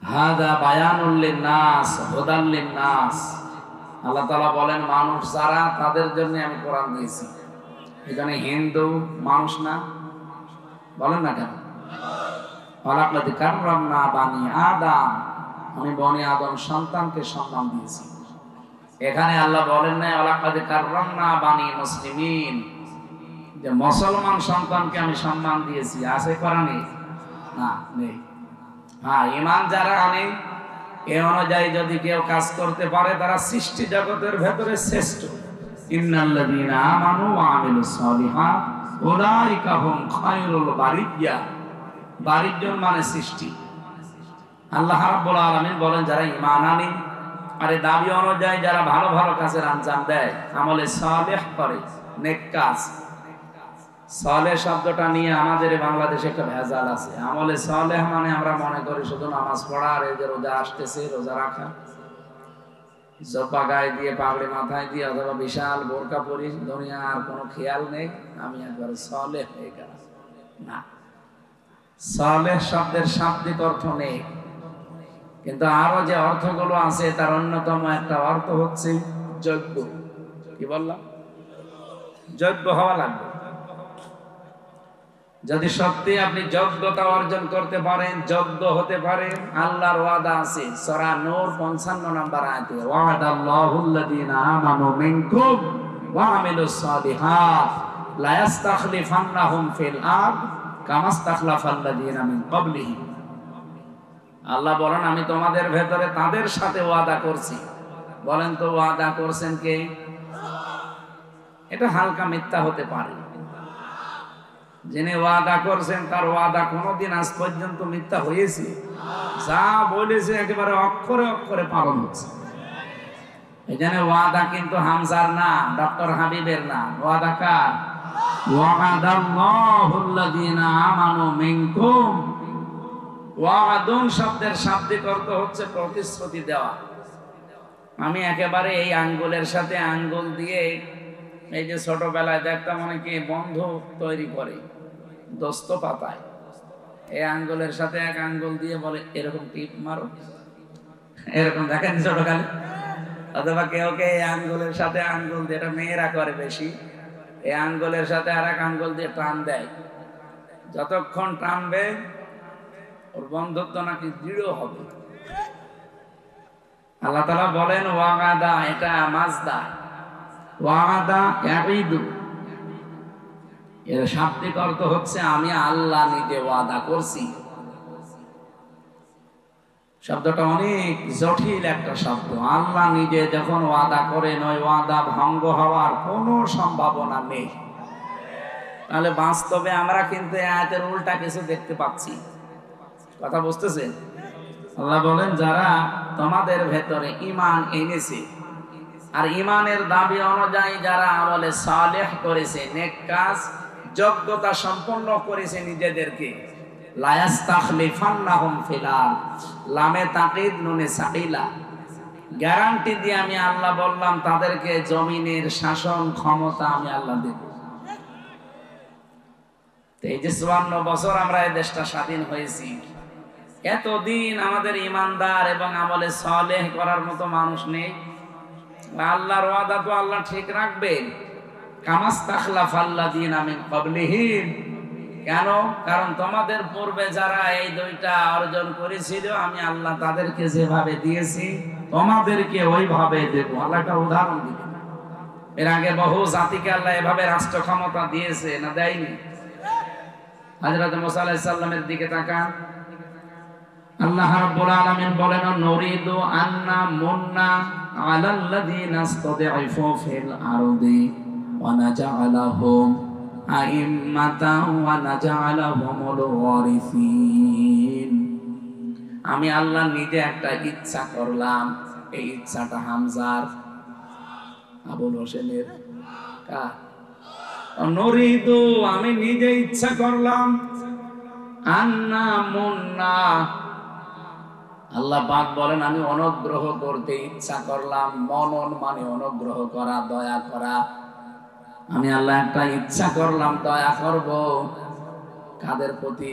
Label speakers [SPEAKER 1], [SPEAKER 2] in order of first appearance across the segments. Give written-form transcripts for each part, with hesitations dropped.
[SPEAKER 1] হাদা বায়ানুল লিন্নাস হুদাল লিন্নাস। আল্লাহ তাআলা বলেন মানুষ যারা তাদের জন্য আমি কোরআন দিয়েছি। এখানে হিন্দু মানুষ না, বলেন না কেন? ওয়ালাকাদ কাররামনা বানি আদম, আমি বনি আদম সন্তানকে সম্মান দিয়েছি। এখানে আল্লাহ বলেন না ওয়ালাকাদ কাররামনা বানি মুসলিমিন, যে মুসলমান সন্তানকে আমি সম্মান দিয়েছি। আছে কোরআনে? না, নেই। হ্যাঁ, ঈমান যারা আনে এ অনুযায়ী যদি কেউ কাজ করতে পারে তারা সৃষ্টি জগতের ভেতরে শ্রেষ্ঠ। ইন্নাল্লাযীনা আমানু ওয়া আমিলুস সালিহাত উলাইকা হুম খায়রুল বারিয়া। বারিয়া মানে সৃষ্টি। আল্লাহ রাব্বুল আলামিন বলেন যারা ঈমান আনে আর এই দাবি অনুযায়ী যারা ভালো ভালো কাজের আঞ্জাম দেয়, আমলে সালেহ করে, নেক কাজ। সালেহ শব্দটা নিয়ে আমাদের বাংলাদেশে একটা ভেজাল আছে। আমলে সালেহ মানে আমরা মনে করি শুধু নামাজ পড়া আর এই যে রোজা আসতেছে রোজা রাখা, জব্বা গায়ে দিয়ে পাগড়ি মাথায় দিয়ে অথবা বিশাল বোরকা পরি, দুনিয়ার কোনো খেয়াল নেই, আমি একবার সালেহ হয়ে গেলাম। না, সালেহ শব্দের শাব্দিক অর্থ নেই, কিন্তু আরো যে অর্থগুলো আছে তার অন্যতম একটা অর্থ হচ্ছে যোগ্য। কি বললাম? যোগ্য হওয়া লাগবে। যদি সত্যি আপনি যোগ্যতা অর্জন করতে পারেন, যোগ্য হতে পারেন, আল্লাহর ওয়াদা আছে সূরা নূর 55 নম্বর আয়াতে, ওয়াদাল্লাহুল্লাযীনা আমানু মিনকুম ওয়া আমিলুস সালিহাত লা ইস্তাখলিফান্নাহুম ফিল আরদ কামা ইস্তাখলাফাল্লাযীনা মিন ক্বাবলিহিম। আল্লাহ বলেন আমি তোমাদের ভেতরে তাদের সাথে ওয়াদা করছি। বলেন তো ওয়াদা করছেন কে? এটা হালকা মিথ্যা হতে পারে। যিনি ওয়াদা করছেন তার ওয়াদা কোনোদিন আজ পর্যন্ত মিথ্যা হয়েছে? যা বলেছে একেবারে অক্ষরে অক্ষরে পালন হচ্ছে। এই জন্য ওয়াদা কিন্তু হামজার না, ডক্টর হাবিবের না। ওয়াদা কার? ওয়াদাল্লাহুল্লাযীনা আমানু মিনকুম। ওয়াদুন শব্দের শাব্দিক অর্থ হচ্ছে প্রতিশ্রুতি দেওয়া। আমি একেবারে এই আঙ্গুলের সাথে আঙ্গুল দিয়ে, এই যে ছোটবেলায় দেখতাম অনেকে বন্ধক তৈরি করে দোস্ত পাতায়, এই আঙ্গুলের সাথে এক আঙ্গুল দিয়ে বলে এরকম টিপ মারো, এরকম দেখেন ছোটকালে। অথবা কেউ কে এই আঙ্গুলের সাথে আঙ্গুল দিয়ে, এটা মেয়েরা করে বেশি, এই আঙ্গুলের সাথে আর এক আঙ্গুল দিয়ে টান দেয়। যতক্ষণ টানবে ওর বন্ধুত্ব নাকি দৃঢ় হবে। আল্লাহ তাআলা বলেন ওয়াদা, এটা মাজদার, ওয়াদা ইয়াঈদু, এর শাব্দিক অর্থ হচ্ছে আমি আল্লাহ নিজে ওয়াদা করছি। শব্দটা অনেক জটিল একটা শব্দ। আল্লাহ নিজে যখন ওয়াদা করেন ওই ওয়াদা ভঙ্গ হওয়ার কোনো সম্ভাবনা নেই। তাহলে বাস্তবে আমরা কিন্তু এই আয়াতের উল্টা কিছু দেখতে পাচ্ছি। কথা বুঝতেছেন? আল্লাহ বলেন যারা তোমাদের ভেতরে ঈমান এনেছে আর ঈমানের দাবি অনুযায়ী যারা আমলে সালেহ করেছে, নেক কাজ, যোগ্যতা সম্পন্ন করেছে নিজেদেরকে, লা ইস্তাখলিফান্নাহুম ফিল আরদ, লামে তাকিদ নুনে সাকিলা, গ্যারান্টি দিয়ে আমি আল্লাহ বললাম তাদেরকে জমিনের শাসন ক্ষমতা আমি আল্লাহ দেব। এই যে 54 বছর আমরা এই দেশটা স্বাধীন হয়েছি, এতদিন আমাদের ইমানদার এবং আমলে সালেহ করার মতো মানুষ নেই। আল্লাহর ওয়াদা তো আল্লাহ ঠিক রাখবেন। কামাস্তাখলাফাল্লাযীনা মিন ক্বাবলিহিম, কেন? কারণ তোমাদের পূর্বে যারা এই দুইটা অর্জন করেছিল আমি আল্লাহ তাদেরকে যেভাবে দিয়েছি তোমাদেরকে ওইভাবে দেব। আল্লাহ একটা উদাহরণ দিলেন। এর আগে বহু জাতিকে আল্লাহ এভাবে রাষ্ট্র ক্ষমতা দিয়েছে না দেয়নি? হযরত মুসা আলাইহিস সালামের দিকে তাকান। আল্লাহ রাব্বুল আলামিন বলেন নুরিদু আন্না মুন্না আলাল্লাযীনা ইসতাদঈফু ফিল আরদি ওয়া নাজআলাহুম আইম্মাতান ওয়া নাজআলাহুমুল ওয়ারিসিন। আমি আল্লাহ নিজে একটা ইচ্ছা করলাম, এই ইচ্ছাটা হামজার, আবুল হোসেনের, কার? নুরিদু, আমি নিজে ইচ্ছা করলাম, আন্না মুন্না, আল্লাহ পাক বলেন আমি অনুগ্রহ করতে ইচ্ছা করলাম। মনন মানে অনুগ্রহ করা, দয়া করা। আমি আল্লাহ একটা ইচ্ছা করলাম, দয়া করব। কাদের প্রতি?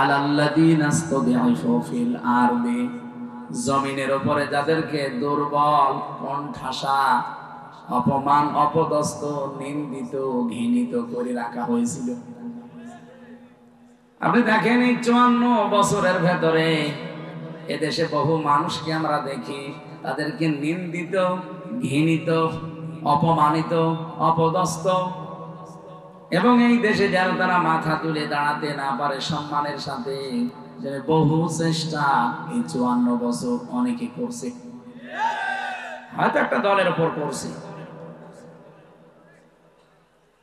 [SPEAKER 1] আলাল্লাযীনা ইসতুদঈফু ফিল আরদি, জমিনের উপরে যাদেরকে দুর্বল, কোণঠাসা, অপমান, অপদস্থ, নিন্দিত, ঘৃণিত করে রাখা হয়েছিল। আপনি দেখেন এই 54 বছরের ভেতরে এদেশে বহু মানুষকে আমরা দেখি, তাদেরকে নিন্দিত, ঘৃণিত, অপমানিত, অপদস্থ, এবং এই দেশে যেন তারা মাথা তুলে দাঁড়াতে না পারে সম্মানের সাথে, যে বহু চেষ্টা এই 54 বছর অনেকে করছে, হয়তো একটা দলের উপর করছে।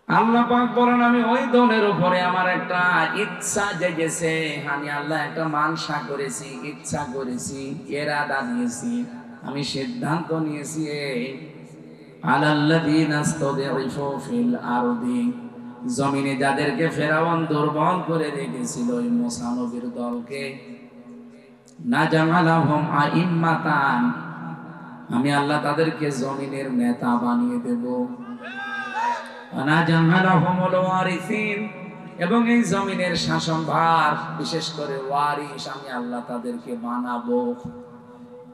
[SPEAKER 1] আল্লাহ পাক বলেন, আমি ওই দলের উপরে আমার একটা ইচ্ছা জেগেছে, আমি আল্লাহ একটা মানসা করেছি, ইচ্ছা করেছি, ইরাদা নিয়েছি, আমি সিদ্ধান্ত নিয়েছি, আলাল্লাযীনা ইসতুদঈফু ফিল আরদি, জমিনে যাদেরকে ফেরাউন দুর্বল করে রেখেছিল, ওই মুসা নবীর দলকে, নাজালাহুম আইম্মাতান, আমি আল্লাহ তাদেরকে জমিনের নেতা বানিয়ে দেব, নাজালাহুমুল ওয়ারিসিন, এবং এই জমিনের শাসনভার, বিশেষ করে ওয়ারিস, আমি আল্লাহ তাদেরকে বানাবো।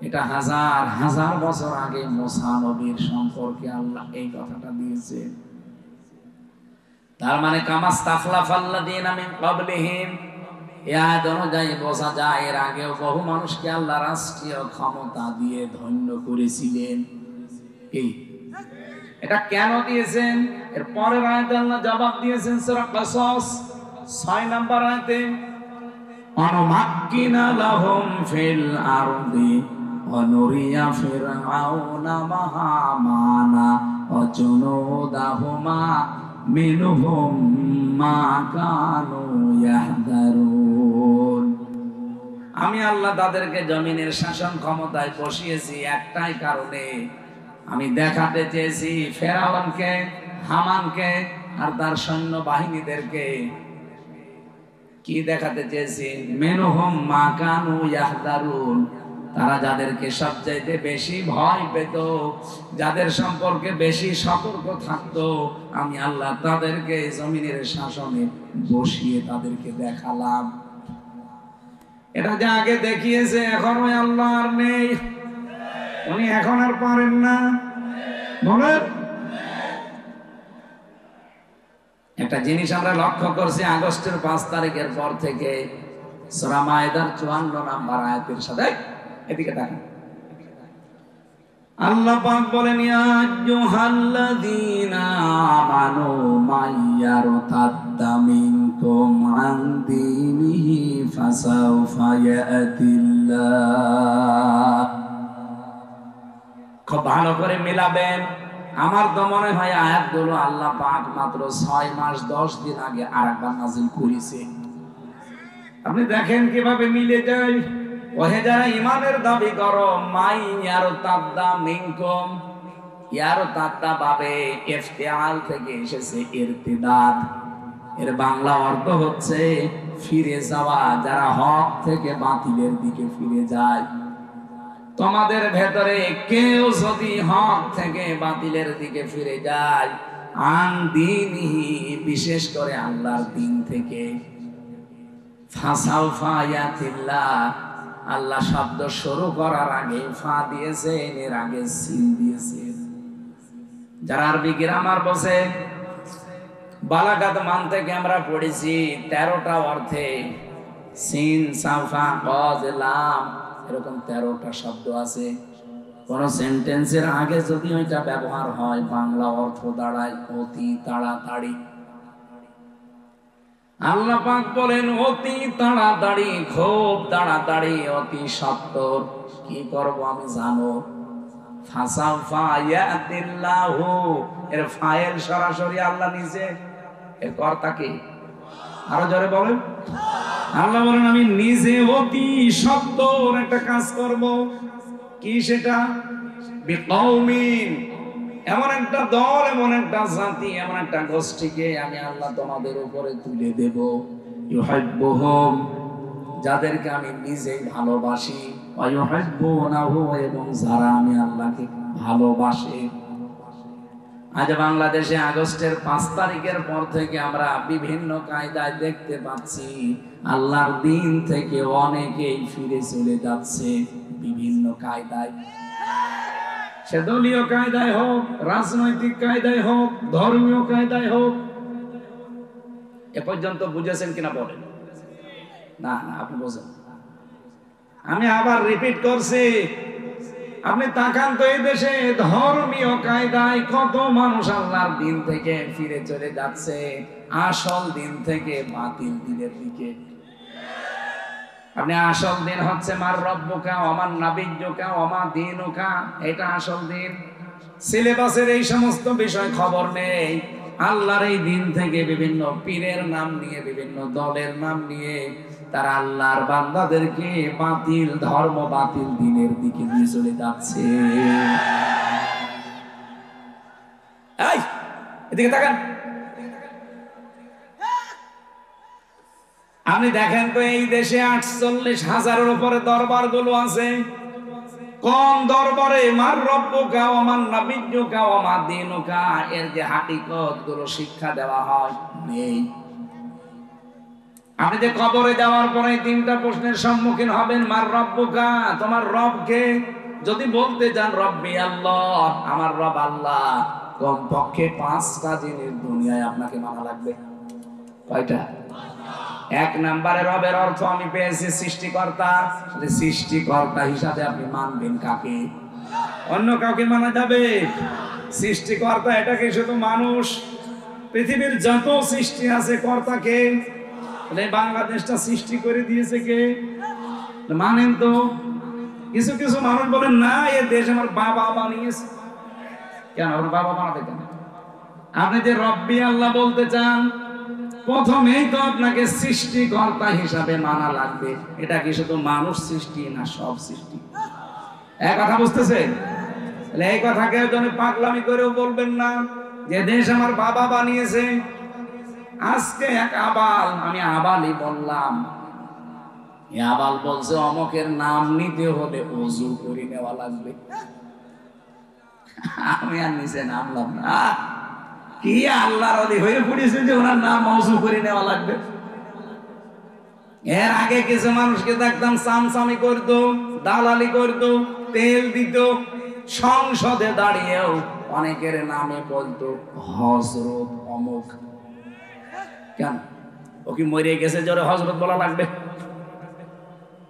[SPEAKER 1] এটা হাজার হাজার বছর আগে মুসা নবীর সম্পর্কে আল্লাহ এই কথাটা দিয়েছে। তার মানে কামাস্তাখলাফাল্লাযীনা মিন ক্বাবলিহিম, এই আয়াত অনুযায়ী বোঝা যায় এর আগেও বহু মানুষকে আল্লাহ রাষ্ট্রীয় ক্ষমতা দিয়ে ধন্য করেছিলেন। কি এটা কেন দিয়েছেন? এর পরের আয়াতে আল্লাহ জবাব দিয়েছেন সূরা কাসাস 6 নম্বর আয়াতে, অনুমাক্কিনা লাহুম ফিল আরদি ওয়া নুরিয়া ফিরআউনা মা হামানা ওয়া জুনুদাহুমা মিনহুম মা কানু ইয়াহদারুন। আমি আল্লাহ তাদেরকে জমিনের শাসন ক্ষমতায় বসিয়েছি একটাই কারণে, আমি দেখাতে চেয়েছি ফেরাউনকে, হামানকে আর তার সৈন্য বাহিনীদেরকে, কি দেখাতে চেয়েছি? মিনহুম মা কানু ইয়াহদারুন, তারা যাদেরকে সবচাইতে বেশি ভয় পেত, যাদের সম্পর্কে বেশি সতর্ক থাকতো, আমি আল্লাহ তাদেরকে জমিনের শাসনে বসিয়ে তাদেরকে দেখালাম। এটা যে আগে দেখিয়েছে, এখন ওই আল্লাহ আর নেই, উনি এখন আর পারেন না। বলেন, একটা জিনিস আমরা লক্ষ্য করছি আগস্টের 5 তারিখের পর থেকে, সূরা মায়েদার 54 নম্বর আয়াতের সাথে, এদিকে তাকান, আল্লাহ পাক বলেন, ইয়া আইয়ুহাল্লাযীনা আমানু মাইয়ারতাদ্দা মিনকুম আন দীনিহি ফাসাউফা ইয়াতিল্লাহ। খুব ভালো করে মিলাবেন। আমার তো মনে হয় আয়াতগুলো আল্লাহ পাক মাত্র 6 মাস 10 দিন আগে আরেকবার নাযিল করেছে। আপনি দেখেন কিভাবে মিলে যায়। ওহে যারা ঈমানের দাবি করো, মাই ইয়ারতাদ্দা মিনকুম, ইয়ারতাদ্দা বাবে ইফতিআল থেকে এসেছে ইরতিদাদ, এর বাংলা অর্থ হচ্ছে ফিরে যাওয়া, যারা হক থেকে বাতিলের দিকে ফিরে যায়। তোমাদের ভেতরে কেউ যদি হক থেকে বাতিলের দিকে ফিরে যায়, আন দীনিহি, বিশেষ করে আল্লাহর দ্বীন থেকে, ফাসাউফা ইয়াতিল্লাহ, আল্লাহ শব্দ শুরু করার আগে ফা দিয়েছেন, এর আগে সিন দিয়েছেন। যারা আরবি গ্রামার বসে, বালাগাত মান থেকে আমরা পড়েছি 13টা অর্থে সিন, সাফা, কজ, লাম, এরকম 13টা শব্দ আছে। কোন সেন্টেন্সের আগে যদি ওইটা ব্যবহার হয়, বাংলা অর্থ দাঁড়ায় অতি তাড়াতাড়ি। আল্লাহ পাক বলেন অতি তাড়াতাড়ি, খুব তাড়াতাড়ি, অতি সত্বর। কি করব আমি জানো। ফাসাউফা ইয়াতিল্লাহু, এর ফাইল সরাসরি আল্লাহ নিজে, এর কর্তা কি? আরো জোরে বলেন। আল্লাহ বলেন আমি নিজে অতি সত্বর একটা কাজ করব। কি সেটা? বিকৌমিন, এমন একটা দল, এমন একটা জাতি, এমন একটা গোষ্ঠীকে আমি আল্লাহ তোমাদের উপরে তুলে দেব, ইউহিব্বুহুম, যাদেরকে আমি নিজেই ভালোবাসি, ওয়া ইউহিব্বুনাহু, এবং যারা আমি আল্লাহকে ভালোবাসে। আজ বাংলাদেশে আগস্টের 5 তারিখের পর থেকে আমরা বিভিন্ন কায়দায় দেখতে পাচ্ছি আল্লাহর দিন থেকে অনেকেই ফিরে চলে যাচ্ছে বিভিন্ন কায়দায়। সে দলীয় কায়দায় হোক, রাজনৈতিক কায়দায় হোক, ধর্মীয় কায়দায় হোক। এ পর্যন্ত বুঝেছেন কিনা বলেন? না না, আপনি বোঝেন। আমি আবার রিপিট করছি, আপনি তাকান তো এই দেশে ধর্মীয় কায়দায় কত মানুষ আল্লাহর দিন থেকে ফিরে চলে যাচ্ছে আসল দিন থেকে বাতিল দিনের দিকে। আপনি আসল দিন হচ্ছে মার রব্বুকা ওমান নাবিয়্যুকা ওমা দীনুকা, এটা আসল দিন। সিলেবাসের এই সমস্ত বিষয় খবর নেই। আল্লাহর এই দিন থেকে বিভিন্ন পীরের নাম নিয়ে, বিভিন্ন দলের নাম নিয়ে তারা আল্লাহর বান্দাদেরকে বাতিল ধর্ম, বাতিল দিনের দিকে নিয়ে চলে যাচ্ছে। এই এদিকে তাকান, আপনি দেখেন তো এই দেশে 48,000-এর উপরে দরবার গুলো আছে। কোন দরবারে মার রব্বুকা ওয়া মান নাবিয়্যুকা ওয়া মা দীনুকা এর যে হাকিকত গুলো শিক্ষা দেওয়া হয় নেই। আপনি যে কবরে যাওয়ার পরে 3টা প্রশ্নের সম্মুখীন হবেন। মার রব্বুকা, তোমার রবকে যদি বলতে যান রব্বি আল্লাহ, আমার রব আল্লাহ, কমপক্ষে 5টা জিনিস দুনিয়ায় আপনাকে মানা লাগবে। কয়টা? 1 নম্বরে রবের অর্থ আমি পেয়েছি সৃষ্টিকর্তা। সৃষ্টিকর্তা হিসাবে আপনি মানবেন কাকে? অন্য কাউকে মানা যাবে? সৃষ্টিকর্তা এটা কি শুধু মানুষ? পৃথিবীর যত সৃষ্টি আছে কর্তাকে। বাংলাদেশটা সৃষ্টি করে দিয়েছে কে? মানেন তো? কিছু কিছু মানুষ বলেন না, এ দেশ আমার বাবা বানিয়েছে। কেন ওর বাবা বানাতে কেন? আপনি যে রব্বি আল্লাহ বলতে চান, প্রথমেই তো আপনাকে সৃষ্টিকর্তা হিসাবে মানা লাগবে। এটা কি শুধু মানুষ সৃষ্টি না সব সৃষ্টি? এক কথা বুঝতেছেন? এই কথাকে জন্য পাগলামি করেও বলবেন না যে দেশ আমার বাবা বানিয়েছে। আজকে এক আবাল, আমি আবালই বললাম, আবাল বলছে অমকের নাম নিতে হলে ওযু করে নেওয়া লাগবে। আমি আর নিচে নামলাম না। কি আল্লাহর ওলি হয়ে পড়েছে যে ওনার নাম ওযু করে নেওয়া লাগবে? এর আগে কিছু মানুষকে দেখতাম চামচামি করতো, দালালি করতো, তেল দিত। সংসদে দাঁড়িয়েও অনেকের নামে বলতো হযরত অমুক। কেন? ও কি মরে গেছে জোরে হযরত বলা লাগবে?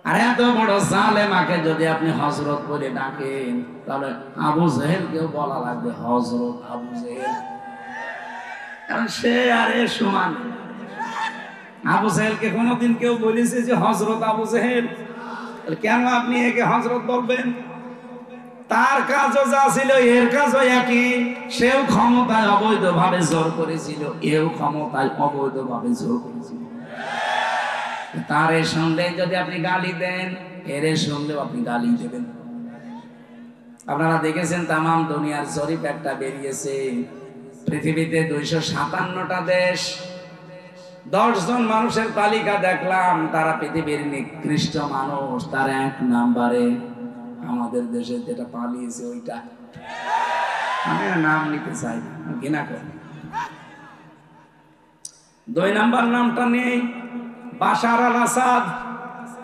[SPEAKER 1] আর এত বড় জালেমাকে যদি আপনি হযরত বলে ডাকেন, তাহলে আবু জেহেলকেও বলা লাগবে হযরত আবু জেহেল। কারণ সে আর এ সমান। আবু জেহেলকে কোনোদিন কেউ বলেছে যে হযরত আবু জেহেল? কেন আপনি একে হযরত বলবেন? তার কাজও যা ছিল এর কাজও একই। সেও ক্ষমতায় অবৈধভাবে জোর করেছিল, এও ক্ষমতায় অবৈধভাবে জোর করেছিল। তারে শুনলে যদি আপনি গালি দেন, এরে শুনলেও আপনি গালি দেবেন। আপনারা দেখেছেন তামাম দুনিয়ার জরিপ একটা বেরিয়েছে, পৃথিবীতে 257টা দেশ, 10 জন মানুষের তালিকা দেখলাম, তারা পৃথিবীর নিকৃষ্ট মানুষ। তার 1 নম্বরে আমাদের দেশে যেটা পালিয়েছে ওইটা। আমি নাম নিতে চাই না, ঘৃণা করি। 2 নম্বর নামটা নেই, বাশার আল আসাদ।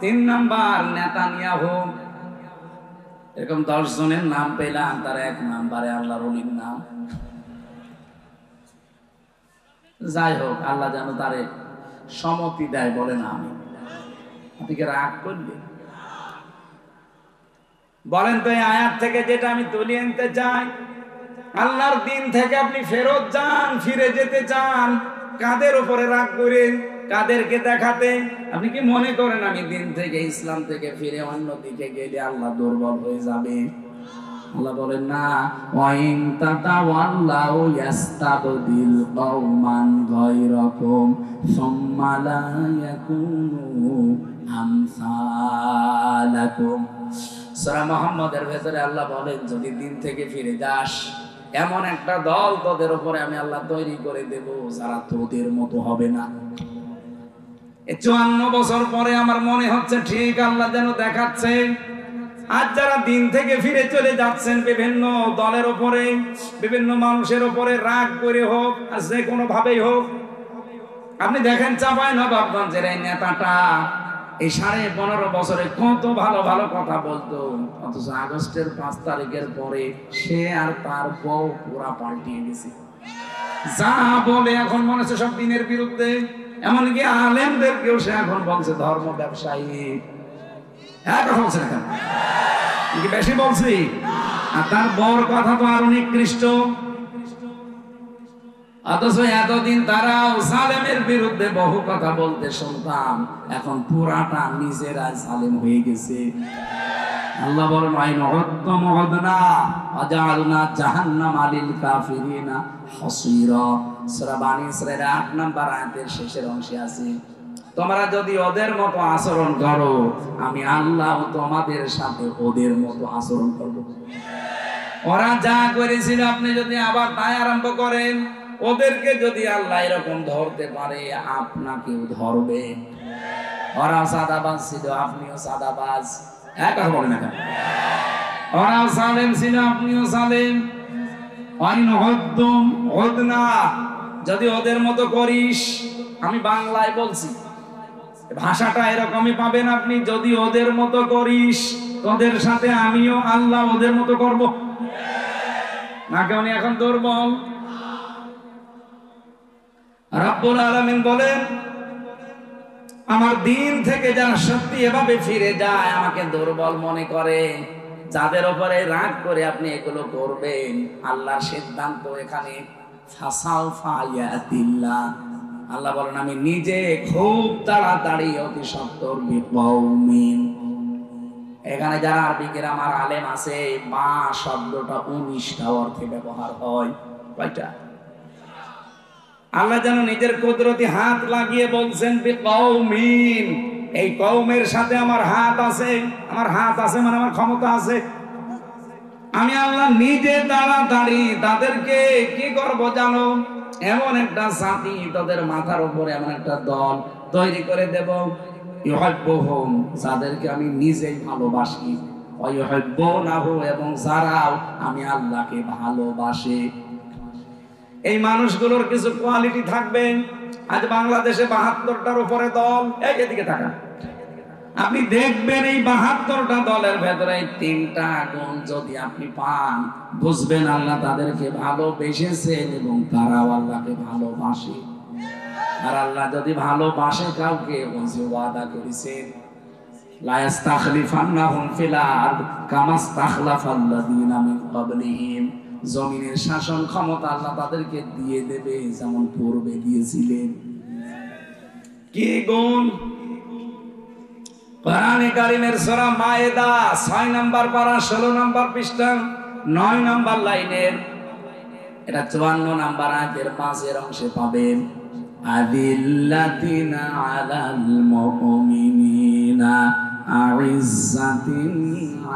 [SPEAKER 1] 3 নম্বর নেতানিয়াহু। এরকম 10 জনের নাম পেলাম, তার 1 নম্বরে আল্লাহর ওলির নাম। যাই হোক, আল্লাহ যেন তারে সম্মতি দেয়, বলে না আমি। আপনি কি রাগ করবেন? বলেন তো এই আয়াত থেকে যেটা আমি তুলে আনতে চাই, আল্লাহর দিন থেকে আপনি ফেরত যান, ফিরে যেতে চান, কাদের উপরে রাগ করেন? কাদেরকে দেখাতে? আপনি কি মনে করেন আমি দিন থেকে, ইসলাম থেকে ফিরে অন্য দিকে গেলে আল্লাহ দুর্বল হয়ে যাবে? আল্লাহ বলেন না, ওয়াইন তাতাওয়াল্লাউ ইয়াস্তাবদিল কওমান গায়রাকুম সুম্মা লা ইয়াকুনু আমসালাকুম। সূরা মুহাম্মদের ভেতরে আল্লাহ বলেন, যদি দিন থেকে ফিরে যাস, এমন একটা দল তোদের উপরে আমি আল্লাহ তৈরি করে দেব যারা তোদের মতো হবে না। 54 বছর পরে আমার মনে হচ্ছে ঠিক আল্লাহ যেন দেখাচ্ছে
[SPEAKER 2] আজ যারা দিন থেকে ফিরে চলে যাচ্ছেন বিভিন্ন দলের উপরে, বিভিন্ন মানুষের উপরে রাগ করে হোক আর যে কোনো ভাবেই হোক, আপনি দেখেন চাঁপাইনবাবগঞ্জের এই নেতাটা এই 15.5 বছরে কত ভালো ভালো কথা বলতো, অথচ আগস্টের 5 তারিখের পরে সে আর তার বউ পুরা পাল্টিয়ে গেছে। যা বলে এখন মনে হচ্ছে সব দিনের বিরুদ্ধে, এমনকি আলেমদেরকেও সে এখন বলছে ধর্ম ব্যবসায়ী। হ্যাঁ, কথা বলছে না কেন? কি বেশি বলছি? আর তার বর কথা তো আরো নিকৃষ্ট। অথচ এতদিন তারাও সালেমের বিরুদ্ধে বহু কথা বলতে শুনতাম, এখন পুরাটা নিজেরা সালেম হয়ে গেছে। আল্লাহ বলেন আইনহদ্দমহদনা আজালনা জাহান্নাম আলিল কাফিরিনা হাসীরা। সূরা বানী ইসরাঈল 8 নম্বর আয়াতের শেষের অংশে আছে, তোমরা যদি ওদের মতো আচরণ করো আমি আল্লাহ তোমাদের সাথে ওদের মতো আচরণ করব। ওরা যা করেছিল আপনি যদি আবার তাই আরম্ভ করেন, ওদেরকে যদি আল্লাহ এরকম ধরতে পারে আপনাকেও ধরবে। ওরা সাদাবাজ ছিল, আপনিও সাদাবাজ। এক কথা বলেন না কেন? ওরা সালেম ছিল, আপনিও সালেম। যদি ওদের মতো করিস, আমি বাংলায় বলছি, ভাষাটা এরকমই পাবেন আপনি, যদি ওদের মতো করিস তোদের সাথে আমিও আল্লাহ ওদের মতো করব। না কেমন এখন দুর্বল? রব্বুল আলামিন বলেন আমার দিন থেকে যারা সত্যি এভাবে ফিরে যায়, আমাকে দুর্বল মনে করে, যাদের উপরে রাগ করে আপনি এগুলো করবেন, আল্লাহর সিদ্ধান্ত এখানে ফাসাউফা ইয়াতিল্লাহ। আল্লাহ বলেন আমি নিজে খুব তাড়াতাড়ি অতি সত্বর বিকওমিন। এখানে যারা আরবি গ্রামার আলেম আছে, মা শব্দটা 19টা অর্থে ব্যবহার হয়। কয়টা? আল্লাহ যেন নিজের কুদরতি হাত লাগিয়ে বলছেন বিকওমিন, এই কওমের সাথে আমার হাত আছে। আমার হাত আছে মানে আমার ক্ষমতা আছে। আমি আল্লাহ নিজে তাড়াতাড়ি তাদেরকে কি করব জানো? এমন একটা জাতি, তাদের মাথার উপরে এমন একটা দল তৈরি করে দেব, ইউহিব্বুহুম, যাদেরকে আমি নিজেই ভালোবাসি, ওয়া ইউহিব্বুনাহু, এবং যারাও আমি আল্লাহকে ভালোবাসে। এই মানুষগুলোর কিছু কোয়ালিটি থাকবে। আজ বাংলাদেশে 72টার উপরে দল, এদিকে তাকান, আপনি দেখবেন এই 72টা দলের ভেতরে 3টা গুণ যদি আপনি পান, বুঝবেন আল্লাহ তাদেরকে ভালোবেসেছেন এবং তারাও আল্লাহকে ভালোবাসে। আর আল্লাহ যদি ভালোবাসে কাউকে, ওয়াদা করেছেন লা ইস্তাখলিফান্নাহুম ফিল আরদ কামা ইস্তাখলাফাল্লাযীনা মিন ক্বাবলিহিম। জমিনের শাসন ক্ষমতা আল্লাহ তাদেরকে দিয়ে দেবে যেমন পূর্বে দিয়েছিলেন। কি গুণ? কোরআনে কারীমের সূরা মায়েদা 6 নম্বর পারা 16 নম্বর পৃষ্ঠা 9 নম্বর লাইনের, এটা 54 নম্বর আয়াতের 5 অংশে পাবেন, আযিল্লাতিনা আলাল মুমিনিনা আইজ্জাতিন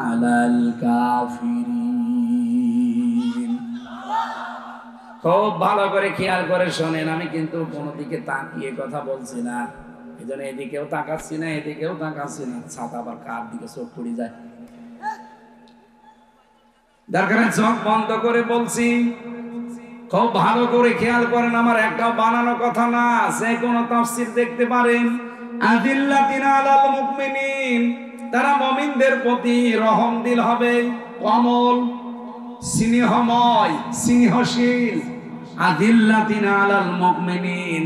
[SPEAKER 2] আলাল কাফিরিন। খুব ভালো করে খেয়াল করে শোনেন, আমি কিন্তু কোনো দিকে তাকিয়ে কথা বলছি না, এজন্য এদিকেও তাকাচ্ছি না, এদিকেও তাকাচ্ছি না। ছাতা আবার কার দিকে চোখ পড়ে যায়, দরকার চোখ বন্ধ করে বলছি। খুব ভালো করে খেয়াল করেন, আমার একটা বানানো কথা না, যে কোনো তাফসীর দেখতে পারেন। আযিল্লাতিনা আলাল মুমিনিন, তারা মুমিনদের প্রতি রহমদিল হবে, কমল, স্নেহময়, স্নেহশীল। আযিল্লাতিনা আলাল মুমিনিন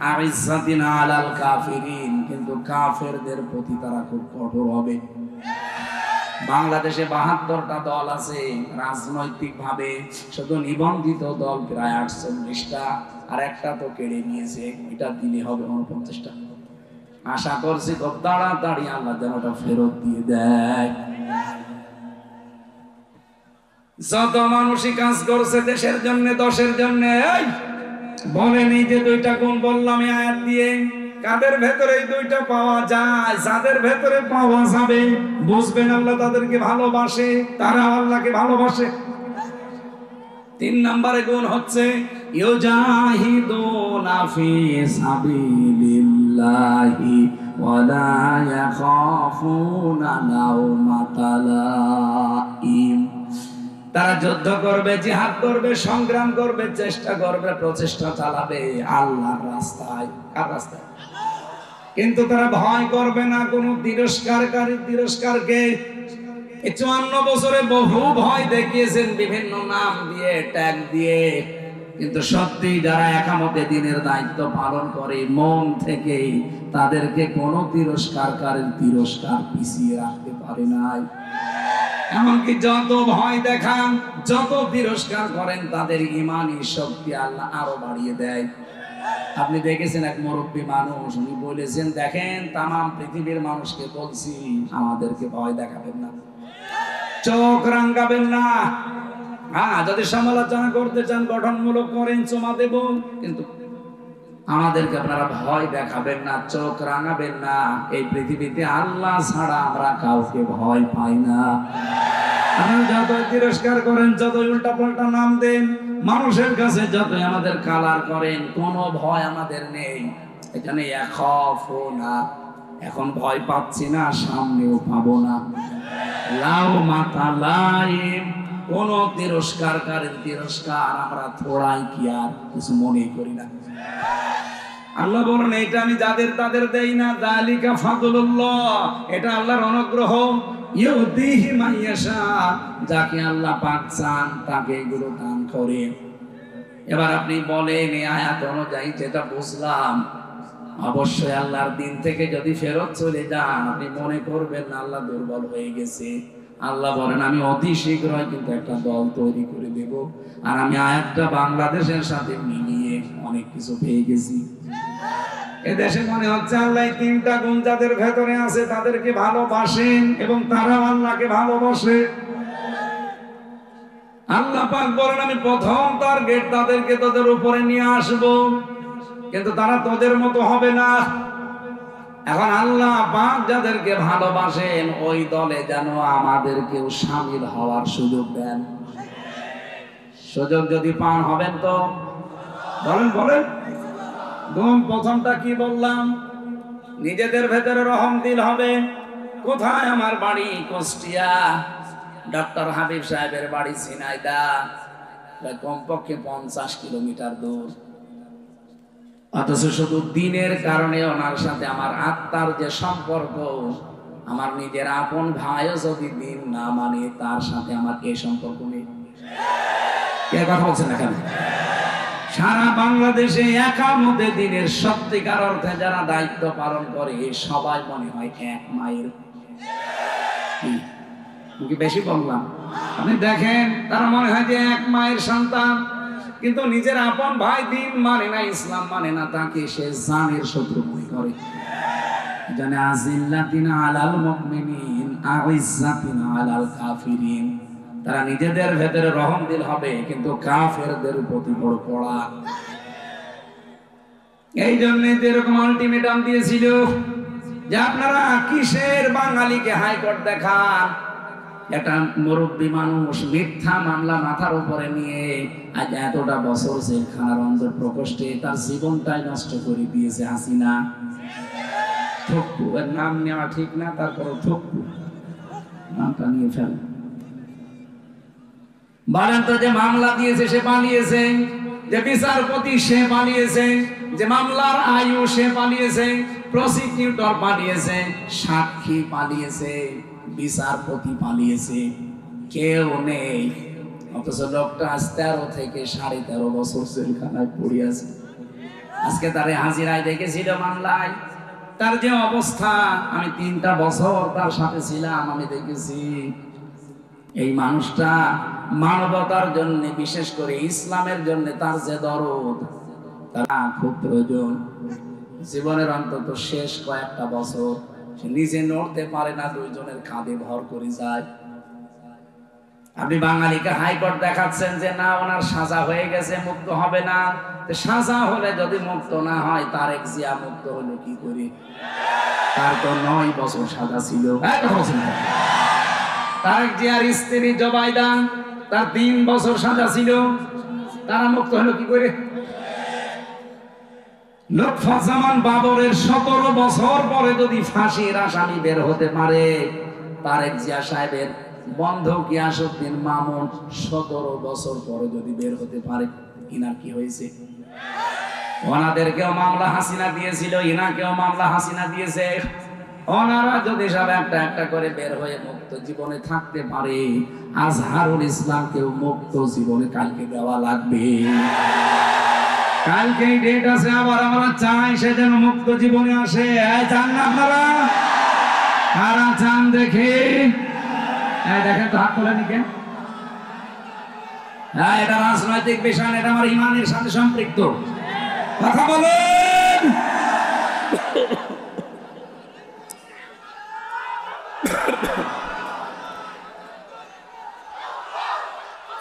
[SPEAKER 2] আইজ্জাতিনা আলাল কাফিরিন, কিন্তু কাফেরদের প্রতি তারা খুব কঠোর হবে। বাংলাদেশে 72টা দল আছে রাজনৈতিক ভাবে, শুধু নিবন্ধিত দল প্রায় 48টা, আর একটা তো কেড়ে নিয়েছে, এটা দিলে হবে 49টা। আশা করছি খুব তাড়াতাড়ি আল্লাহ যেন ওটা ফেরত দিয়ে দেয়। যত মানুষই কাজ করছে দেশের জন্য, দশের জন্য, বলেনি যে 2টা গুণ বললাম এই আয়াত দিয়ে, কাদের ভেতরে এই 2টা পাওয়া যায়? যাদের ভেতরে পাওয়া যাবে বুঝবেন আল্লাহ তাদেরকে ভালোবাসে, তারা আল্লাহকে ভালোবাসে। 3 নম্বরে গুণ হচ্ছে ইউজাহিদুনা ফি সাবিলিল্লাহি
[SPEAKER 1] ওয়ালা ইয়াখাফুনা লাওমাতা লাইম। তারা যুদ্ধ করবে, জিহাদ করবে, সংগ্রাম করবে, চেষ্টা করবে, প্রচেষ্টা চালাবে আল্লাহর রাস্তায়। কার রাস্তায়? কিন্তু তারা ভয় করবে না কোনো তিরস্কারকে। 54 বছরে বহু ভয় দেখিয়েছেন বিভিন্ন নাম দিয়ে, ট্যাগ দিয়ে, কিন্তু সত্যি যারা একামতে দিনের দায়িত্ব পালন করে মন থেকে, তাদেরকে কোনো তিরস্কার পিছিয়ে রাখতে পারে নাই। এমনকি যত ভয় দেখান, যত তিরস্কার করেন, তাদের ইমানি শক্তি আল্লাহ আরো বাড়িয়ে দেয়। আপনি দেখেছেন এক মুরব্বী মানুষ, উনি বলেছেন, দেখেন তামাম পৃথিবীর মানুষকে বলছি আমাদেরকে ভয় দেখাবেন না, চোখ রাঙাবেন না। হ্যাঁ, যদি সমালোচনা করতে চান গঠনমূলক করেন, চুমা দেব, কিন্তু আমাদেরকে আপনারা ভয় দেখাবেন না, চোখ রাঙাবেন না। এই পৃথিবীতে আল্লাহ ছাড়া আমরা কাউকে ভয় পাই না। আপনারা যতই তিরস্কার করেন, যতই উল্টা পাল্টা নাম দেন, মানুষের কাছে যতই আমাদের কালার করেন, কোনো ভয় আমাদের নেই। এখানে এখন ভয় পাচ্ছি না, সামনেও পাবো না। লাওমাতা লাইম, কোন তিরস্কারকারীর তিরস্কার আমরা থোড়াই কি আর কিছু মনে করি না। আল্লাহ বলেন, এটা আমি যাদের তাদের দেই না, যালিকা ফাদলুল্লাহ, এটা আল্লাহর অনুগ্রহ, ইউতিহি মাইয়াশা, যাকে আল্লাহ পাক চান তাকে এগুলো দান করেন। এবার আপনি বলেন এই আয়াত অনুযায়ী যেটা বুঝলাম, অবশ্যই আল্লাহর দিন থেকে যদি ফেরত চলে যান, আপনি মনে করবেন না আল্লাহ দুর্বল হয়ে গেছে। আল্লাহ বলেন, আমি অতি শীঘ্রই কিন্তু একটা দল তৈরি করে দেব, আর আমি আয়াতটা বাংলাদেশের সাথে মিলিয়ে অনেক কিছু পেয়ে গেছি। এদেশে মনে হচ্ছে আল্লাহ তিনটা গুণ যাদের ভেতরে আছে তাদেরকে ভালোবাসেন এবং তারা আল্লাহকে ভালোবাসে। আল্লাহ পাক বলেন, আমি প্রথম টার্গেট তাদেরকে তোদের উপরে নিয়ে আসব, কিন্তু তারা তোদের মতো হবে না। এখন আল্লাহ পাক যাদেরকে ভালোবাসেন ওই দলে যেন আমাদেরকেও শামিল হওয়ার সুযোগ দেন। সুযোগ যদি পান হবেন তো বলেন। প্রথমটা কি বললাম? নিজেদের ভেতরে রহম দিল হবে। কোথায়? আমার বাড়ি কুষ্টিয়া, ডক্টর হাবিব সাহেবের বাড়ি ঝিনাইদহ, কমপক্ষে 50 কিলোমিটার দূর। অথচ শুধু দিনের কারণে ওনার সাথে আমার আত্মার যে সম্পর্ক, আমার নিজের আপন ভাইও যদি দিন না মানে, তার সাথে আমার এই সম্পর্ক নেই। কে কথা বলছেন এখানে? সারা বাংলাদেশে একামতে দিনের সত্যিকার অর্থে যারা দায়িত্ব পালন করে সবাই মনে হয় এক মায়ের। কি বেশি বললাম? আপনি দেখেন, তারা মনে হয় যে এক মায়ের সন্তান, কিন্তু নিজের আপন ভাই দিন মানে না, ইসলাম মানে না, তাকে সে জানের শত্রু মনে করে। জানে আজিল্লাতিন আলাল মুমিনিন আইজ্জাতিন আলাল কাফিরিন। তারা নিজেদের ভেতরে রহম দিল হবে, কিন্তু কাফেরদের প্রতি বড় কড়া। এই জন্য এরকম আলটিমেটাম দিয়েছিল যে আপনারা কিসের বাঙালিকে হাইকোর্ট দেখান। একটা মুরব্বী মানুষ মিথ্যা মামলা মাথার উপরে নিয়ে আজ এতটা বছর জেলখানার অন্দর প্রকোষ্ঠে তার জীবনটাই নষ্ট করে দিয়েছে হাসিনা। থক্কু, এর নাম নেওয়া ঠিক না, তারপর থক্কু নামটা নিয়ে ফেল। বারান্ত যে মামলা দিয়েছে সে পালিয়েছে, যে বিচারপতি সে পালিয়েছে, যে মামলার আয়ু সে পালিয়েছে, প্রসিকিউটর পালিয়েছে, সাক্ষী পালিয়েছে, বিচারপতি পালিয়েছে, কেউ নেই। অথচ লোকটা 13 থেকে 13.5 বছর জেলখানায় পড়ে আছে। আজকে তার হাজিরায় দেখেছিল মামলায়, তার যে অবস্থা, আমি 3টা বছর তার সাথে ছিলাম, আমি দেখেছি। এই মানুষটা মানবতার জন্য, বিশেষ করে ইসলামের জন্য তার যে দরদ, তারা খুব প্রয়োজন। জীবনের অন্তত শেষ কয়েকটা বছর সে নিজে নড়তে পারে না, 2 জনের কাঁধে ভর করে যায়। আপনি বাঙালিকে হাইকোর্ট দেখাচ্ছেন যে না ওনার সাজা হয়ে গেছে, মুক্ত হবে না। সাজা হলে যদি মুক্ত না হয়, তারেক জিয়া মুক্ত হলো কি করে? তার তো 9 বছর সাজা ছিল। তারেক জিয়ার স্ত্রী জবাইদা, তার 3 বছর সাজা ছিল, তারা মুক্ত হলো কি করে?
[SPEAKER 2] লুৎফুজ্জামান বাবরের 17 বছর পরে যদি ফাঁসির আসামি বের হতে পারে, তারেক জিয়া সাহেবের বন্ধু গিয়াসউদ্দিন মামুন 17 বছর পরে যদি বের হতে পারে, ইনার কি হয়েছে? ওনাদেরকেও মামলা হাসিনা দিয়েছিল, ইনাকেও মামলা হাসিনা দিয়েছে। ওনারা যদি সব একটা একটা করে বের হয়ে মুক্ত জীবনে থাকতে পারে, আজহারুল ইসলামকেও মুক্ত জীবনে কালকে দেওয়া লাগবে। কালকে ডেট আছে, আবার আমরা চাই সে যেন মুক্ত জীবনে আসে। চান না আপনারা? কারা চান দেখে? দেখেন তো হাত তোলেন কেন? হ্যাঁ, এটা রাজনৈতিক বিষয়, এটা আমার ইমানের সাথে সম্পৃক্ত। কথা বলেন।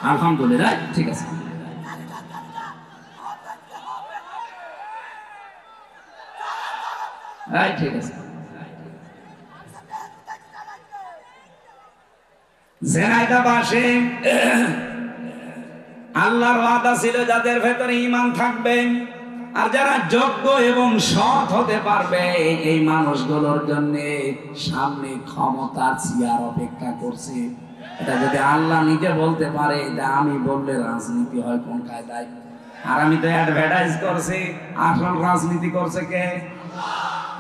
[SPEAKER 2] আলহামদুলিল্লাহ, ঠিক আছে। ঠিক আছে। জেনাইদাবাসে আল্লাহর ওয়াদা ছিল যাদের ভেতরে ঈমান থাকবে আর যারা যোগ্য এবং সৎ হতে পারবে, এই মানুষগুলোর জন্য সামনে ক্ষমতার চেয়ার অপেক্ষা করছে। এটা যদি আল্লাহ নিজে বলতে পারে, যে আমি বললে রাজনীতি হয় কোন কায়দায়? আর আমি তো অ্যাডভার্টাইজ করছি, আসল রাজনীতি করছে কে?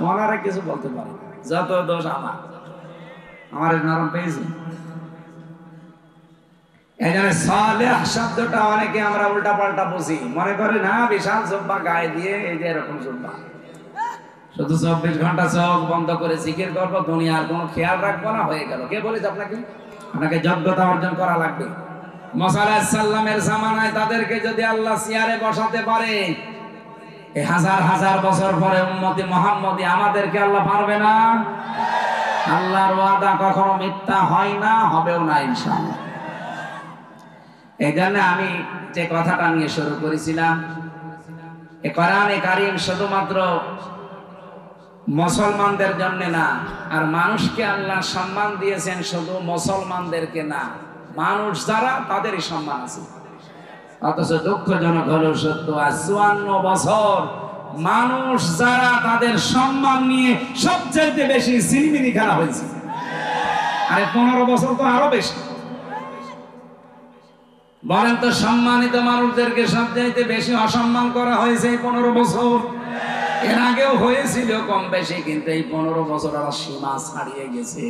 [SPEAKER 2] ওনারা কিছু বলতে পারে, যত দোষ আমার নরম পেয়েছি। এখানে সালেহ শব্দটা অনেকে আমরা উল্টা পাল্টা বুঝি, মনে করে না বিশাল জব্বা গায়ে দিয়ে এই যে এরকম জব্বা, শুধু 24 ঘন্টা চোখ বন্ধ করে জিকির করবো, দুনিয়ার কোনো খেয়াল রাখবো না, হয়ে গেল। কে বলেছে আপনাকে? আপনাকে যোগ্যতা অর্জন করা লাগবে। মুসা আলাইহিস সালামের জামানায় তাদেরকে যদি আল্লাহ চেয়ারে বসাতে পারে, এই হাজার হাজার বছর পরে উম্মতি মুহাম্মদী আমাদেরকে আল্লাহ পারবে না? আল্লাহর ওয়াদা কখনো মিথ্যা হয় না, হবেও না ইনশাআল্লাহ। এই জন্য আমি যে কথাটা নিয়ে শুরু করেছিলাম, এই কোরআনে কারীম শুধুমাত্র মুসলমানদের জন্য না, আর মানুষকে আল্লাহ সম্মান দিয়েছেন শুধু মুসলমানদেরকে না, মানুষ যারা তাদেরই সম্মান আছে। অথচ দুঃখজনক হলো সত্য, আজ 54 বছর মানুষ যারা তাদের সম্মান নিয়ে সবচেয়ে বেশি সিলিমিনি খেলা হয়েছে। আরে 15 বছর তো আরো বেশি। বলেন তো, সম্মানিত মানুষদেরকে সবচাইতে বেশি অসম্মান করা হয়েছে এই 15 বছর। এর আগেও হয়েছিল কম বেশি, কিন্তু এই 15 বছর আবার সীমা ছাড়িয়ে গেছে।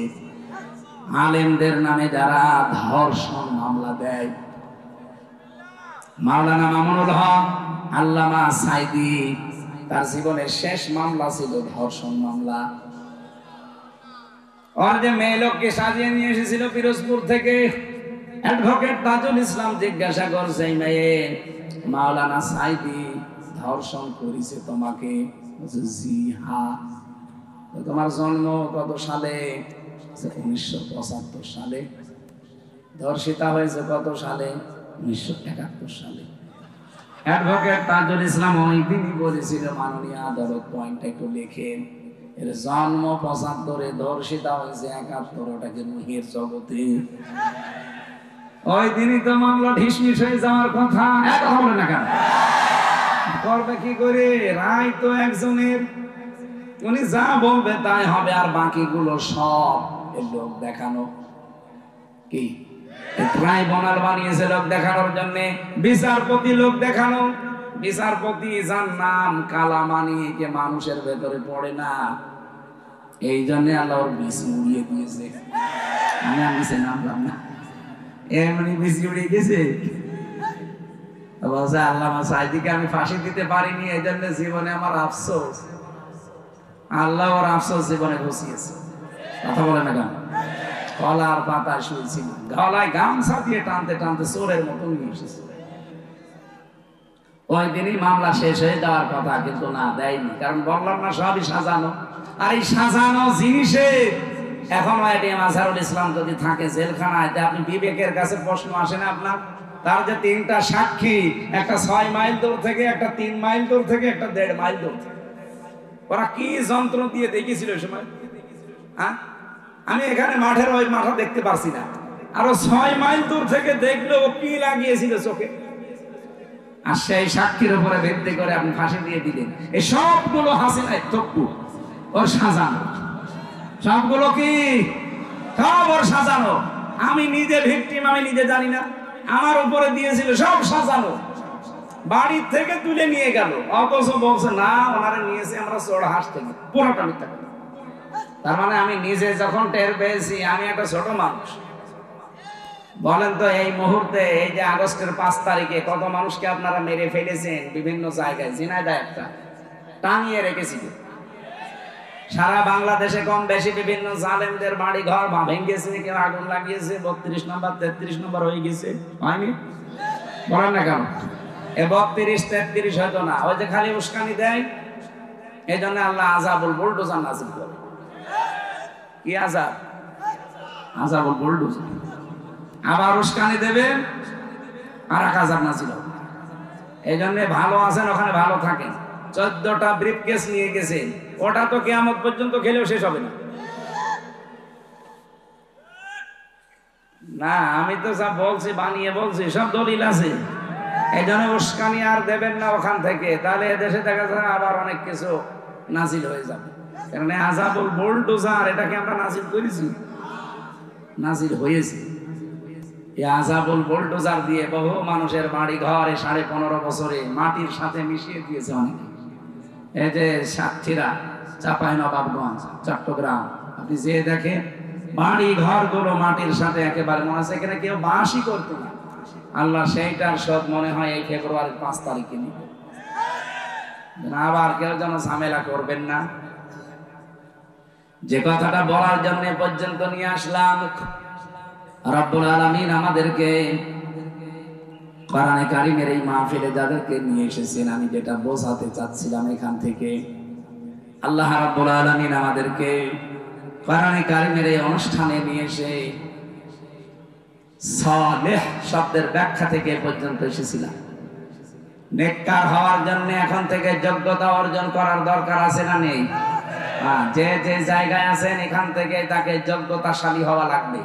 [SPEAKER 2] আলেমদের নামে যারা ধর্ষণ মামলা দেয়, মাওলানা মামুনুল হক, আল্লামা সাইদি, তার জীবনের শেষ মামলা ছিল ধর্ষণ মামলা। ওর যে মেয়ে লোককে সাজিয়ে নিয়ে এসেছিল পিরোজপুর থেকে, অ্যাডভোকেট তাজুল ইসলাম জিজ্ঞাসা করছে, মেয়ে মাওলানা সাইদি ধর্ষণ করেছে তোমাকে? জি হ্যাঁ। তোমার জন্ম কত সালে? 1975 সালে। ধর্ষিতা হয়েছে কত সালে? 1971 সালে। অ্যাডভোকেট তাজুল ইসলাম ওই দিনই বলেছিল, মাননীয় আদালত পয়েন্টটা একটু লেখেন, এর জন্ম 75-এ, ধর্ষিতা হয়েছে 71, ওটাকে রুহের জগতে। ওই দিনই তো মামলা ঢিসমিস হয়ে যাওয়ার কথা। কথা বলে না কেন? করবে কি করে? রায় তো একজনের, উনি যা বলবে তাই হবে, আর বাকিগুলো সব লোক দেখানো। কি ট্রাইব্যুনাল বানিয়েছে লোক দেখানোর জন্য, বিচারপতি লোক দেখানো। বিচারপতি যার নাম কালামানি, যে মানুষের ভেতরে পড়ে না, এই জন্য আল্লাহ ওর বিসি উড়িয়ে দিয়েছে। আমি নিচে নামলাম না, এমনি বিসি উড়িয়ে গেছে। বলছে আল্লামা সাইদিকে আমি ফাঁসি দিতে পারিনি, এই জন্য জীবনে আমার আফসোস। আল্লাহ ওর আফসোস জীবনে ঘুষিয়েছে। কথা বলে না কেন? কলার পাতা শুয়েছিল, গলায় গামছা দিয়ে টানতে টানতে চোরের মতো নিয়ে এসেছে। ওই দিনই মামলা শেষ হয়ে যাওয়ার কথা, কিন্তু না, দেয়নি। কারণ বললাম না, সবই সাজানো। আর এই সাজানো জিনিসে এখন এটিএম আজহারুল ইসলাম যদি থাকে জেলখানায়, আপনি বিবেকের কাছে প্রশ্ন আসে না আপনার? তার যে 3টা সাক্ষী, একটা 6 মাইল দূর থেকে, একটা 3 মাইল দূর থেকে, একটা 1.5 মাইল দূর থেকে, ওরা কি যন্ত্র দিয়ে দেখেছিল ওই সময়? হ্যাঁ, আমি এখানে মাঠের ওই মাঠা দেখতে পারছি না, আরো 6 মাইল দূর থেকে দেখলো কি লাগিয়েছিল চোখে। আর সেই সাক্ষীর উপরে ভিত্তি করে আপনি ফাঁসি দিয়ে দিলেন। এই সবগুলো হাসিনার তপ্পু, ওর সাজানো। সবগুলো কি? সব ওর সাজানো। আমি নিজে ভিকটিম, আমি নিজে জানি না, আমার উপরে দিয়েছিল, সব সাজানো। বাড়ির থেকে তুলে নিয়ে গেল, অথচ বলছে না ওনারা নিয়েছে আমরা চোর হাঁস থেকে। পুরোটা মিথ্যা কথা। তার মানে আমি নিজে যখন টের পেয়েছি আমি একটা ছোট মানুষ। বলেন তো এই মুহূর্তে, এই যে আগস্টের 5 তারিখে কত মানুষকে আপনারা মেরে ফেলেছেন বিভিন্ন জায়গায়। ঝিনাইদহ একটা টাঙিয়ে রেখেছিল। সারা বাংলাদেশে কম বেশি বিভিন্ন জালেমদের বাড়ি ঘর ভেঙেছে, কেউ আগুন লাগিয়েছে। 32 নম্বর 33 নম্বর হয়ে গেছে, হয়নি? বলেন না কেন? এ 32 33 হয়তো না, ওই যে খালি উস্কানি দেয়। এই জন্য আল্লাহ আযাবুল বুলডোজার নাযিল করে। কি আযাব? আযাবুল বুলডোজার। আবার উস্কানি দেবে আর এক আযাব নাযিল হবে। এই জন্য ভালো আছেন ওখানে ভালো থাকেন। 14টা ব্রিফকেস নিয়ে গেছেন, ওটা তো কিয়ামত পর্যন্ত খেলেও শেষ হবে না। না আমি তো সব বলছি, বানিয়ে বলছি, সব দলিল আছে। এই জন্য উস্কানি আর দেবেন না ওখান থেকে, তাহলে এদেশে দেখা যায় আবার অনেক কিছু নাজিল হয়ে যাবে। কারণ আযাবুল বুলডোজার এটাকে আমরা নাজিল করেছি, নাজিল হয়েছে। এই আযাবুল বুলডোজার দিয়ে বহু মানুষের বাড়ি ঘর 15.5 বছরে মাটির সাথে মিশিয়ে দিয়েছে অনেকে। এই যে সাতক্ষীরা, চাঁপাইনবাবগঞ্জ, চট্টগ্রাম, আপনি যে দেখেন বাড়ি ঘর গুলো মাটির সাথে একেবারে, মনে হচ্ছে এখানে কেউ বাসই করতো না। আল্লাহ সেইটার শোধ মনে হয় এই ফেব্রুয়ারির 5 তারিখে নিবে। আবার কেউ যেন ঝামেলা করবেন না। যে কথাটা বলার জন্য পর্যন্ত নিয়ে আসলাম, রব্বুল আলামিন আমাদেরকে কোরআনে কারীমের এই মাহফিলে যাদেরকে নিয়ে এসেছেন, আমি যেটা বোঝাতে চাচ্ছিলাম এখান থেকে, আল্লাহ রাব্বুল আলামিন আমাদেরকে কোরআনে কারীমের এই অনুষ্ঠানে নিয়ে এসে সালেহ শব্দের ব্যাখ্যা থেকে পর্যন্ত এসেছিলাম। নেককার হওয়ার জন্য এখন থেকে যোগ্যতা অর্জন করার দরকার আছে না নেই? যে যে জায়গায় আছেন এখান থেকে তাকে যোগ্যতাশালী হওয়া লাগবে,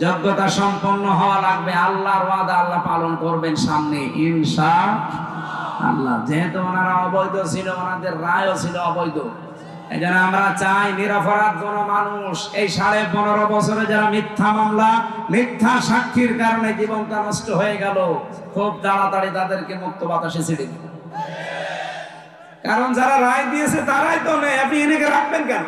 [SPEAKER 2] যোগ্যতা সম্পন্ন হওয়া লাগবে। আল্লাহর ওয়াদা আল্লাহ পালন করবেন সামনে ইনশাআল্লাহ। যেহেতু ওনারা অবৈধ ছিল, ওনাদের রায়ও ছিল অবৈধ, এই জন্য আমরা চাই নিরপরাধ কোন মানুষ এই 15.5 বছরে যারা মিথ্যা মামলা, মিথ্যা সাক্ষীর কারণে জীবনটা নষ্ট হয়ে গেল, খুব তাড়াতাড়ি তাদেরকে মুক্ত বাতাসে ছেড়ে দিন। কারণ যারা রায় দিয়েছে তারাই তো নেই, আপনি এনেকে রাখবেন কেন?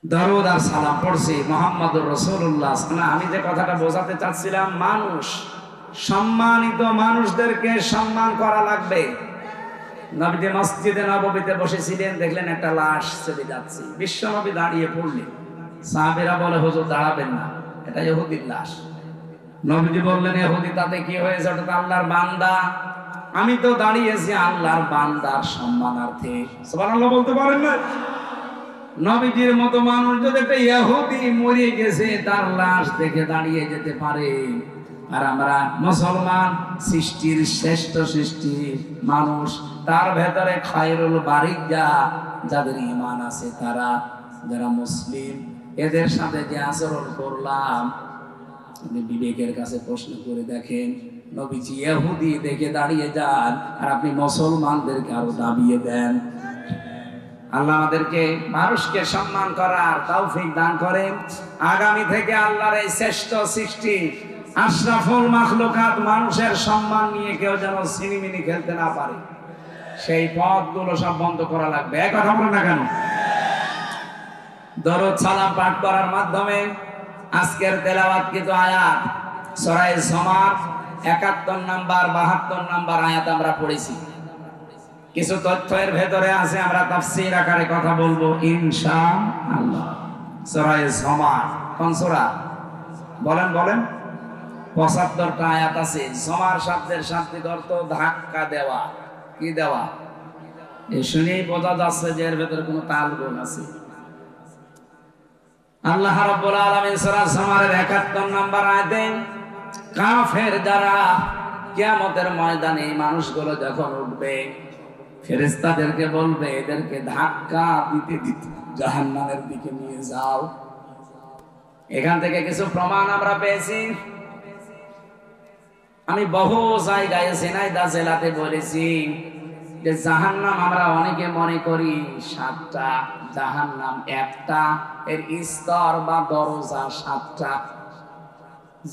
[SPEAKER 2] দরুদ আর সালাম পড়ছি মুহাম্মদুর রাসূলুল্লাহ। আমি যে কথাটা বোঝাতে চাচ্ছিলাম, মানুষ, সম্মানিত মানুষদেরকে সম্মান করা লাগবে। নবীজি মসজিদে নববীতে বসেছিলেন, দেখলেন একটা লাশ চলে যাচ্ছে, বিশ্বনবী দাঁড়িয়ে পড়লেন। সাহাবীরা বলে হুজুর দাঁড়াবেন না, এটা ইহুদির লাশ। নবীজি বললেন ইহুদি তাতে কি হয়েছে, ওটা তো আল্লাহর বান্দা। আমি তো দাঁড়িয়েছি আল্লাহর বান্দার সম্মানার্থে। সুবহানাল্লাহ বলতে পারেন না? নবীজির মতো মানুষ যদি একটা ইহুদি মরে গেছে তার লাশ দেখে দাঁড়িয়ে যেতে পারে, আর আমরা মুসলমান, সৃষ্টির শ্রেষ্ঠ সৃষ্টি মানুষ, তার ভেতরে খায়রুল বারিয়া যাদের ঈমান আছে, তারা যারা মুসলিম, এদের সাথে যে আচরণ করলাম, আপনি বিবেকের কাছে প্রশ্ন করে দেখেন। নবীজি ইহুদি দেখে দাঁড়িয়ে যান, আর আপনি মুসলমানদেরকে আরো দাবিয়ে দেন। আল্লাহ আমাদেরকে মানুষকে সম্মান করার তৌফিক দান করেন। আগামী থেকে আল্লাহর এই শ্রেষ্ঠ সৃষ্টি আশরাফুল মাখলুকাত মানুষের সম্মান নিয়ে কেউ যেন সিনিমিনি খেলতে না পারে, সেই পথগুলো সব বন্ধ করা লাগবে। এক কথা বলেন না কেন? দরুদ সালাম পাঠ করার মাধ্যমে আজকের তেলাওয়াতকৃত আয়াত সূরা জুমার 71 নাম্বার 72 নাম্বার আয়াত আমরা পড়েছি। কিছু তথ্য এর ভেতরে আছে, আমরা তাফসীর আকারে কথা বলবো ইনশাআল্লাহ। সূরা জুমার কোন সূরা? বলেন বলেন। 75টা আয়াত আছে। জুমার শব্দের শাব্দিক অর্থ ধাক্কা দেওয়া। কি দেওয়া? এই শুনেই বোঝা যাচ্ছে যে এর ভেতরে কোনো তালগোল আছে। আল্লাহ রাব্বুল আলামিন সূরা জুমারের 71 নাম্বার আয়াতে কাফের যারা কিয়ামতের ময়দানে মানুষগুলো যখন উঠবে, ফেরেশতাদেরকে বলবে এদেরকে ধাক্কা দিতে দিতে জাহান্নামের দিকে নিয়ে যাও। এখান থেকে কিছু প্রমাণ আমরা পেয়েছি।
[SPEAKER 1] আমি বহু জায়গায় ঝিনাইদহ জেলাতে বলেছি যে জাহান্নাম আমরা অনেকে মনে করি 7টা, জাহান্নাম একটা, এর স্তর বা দরজা 7টা।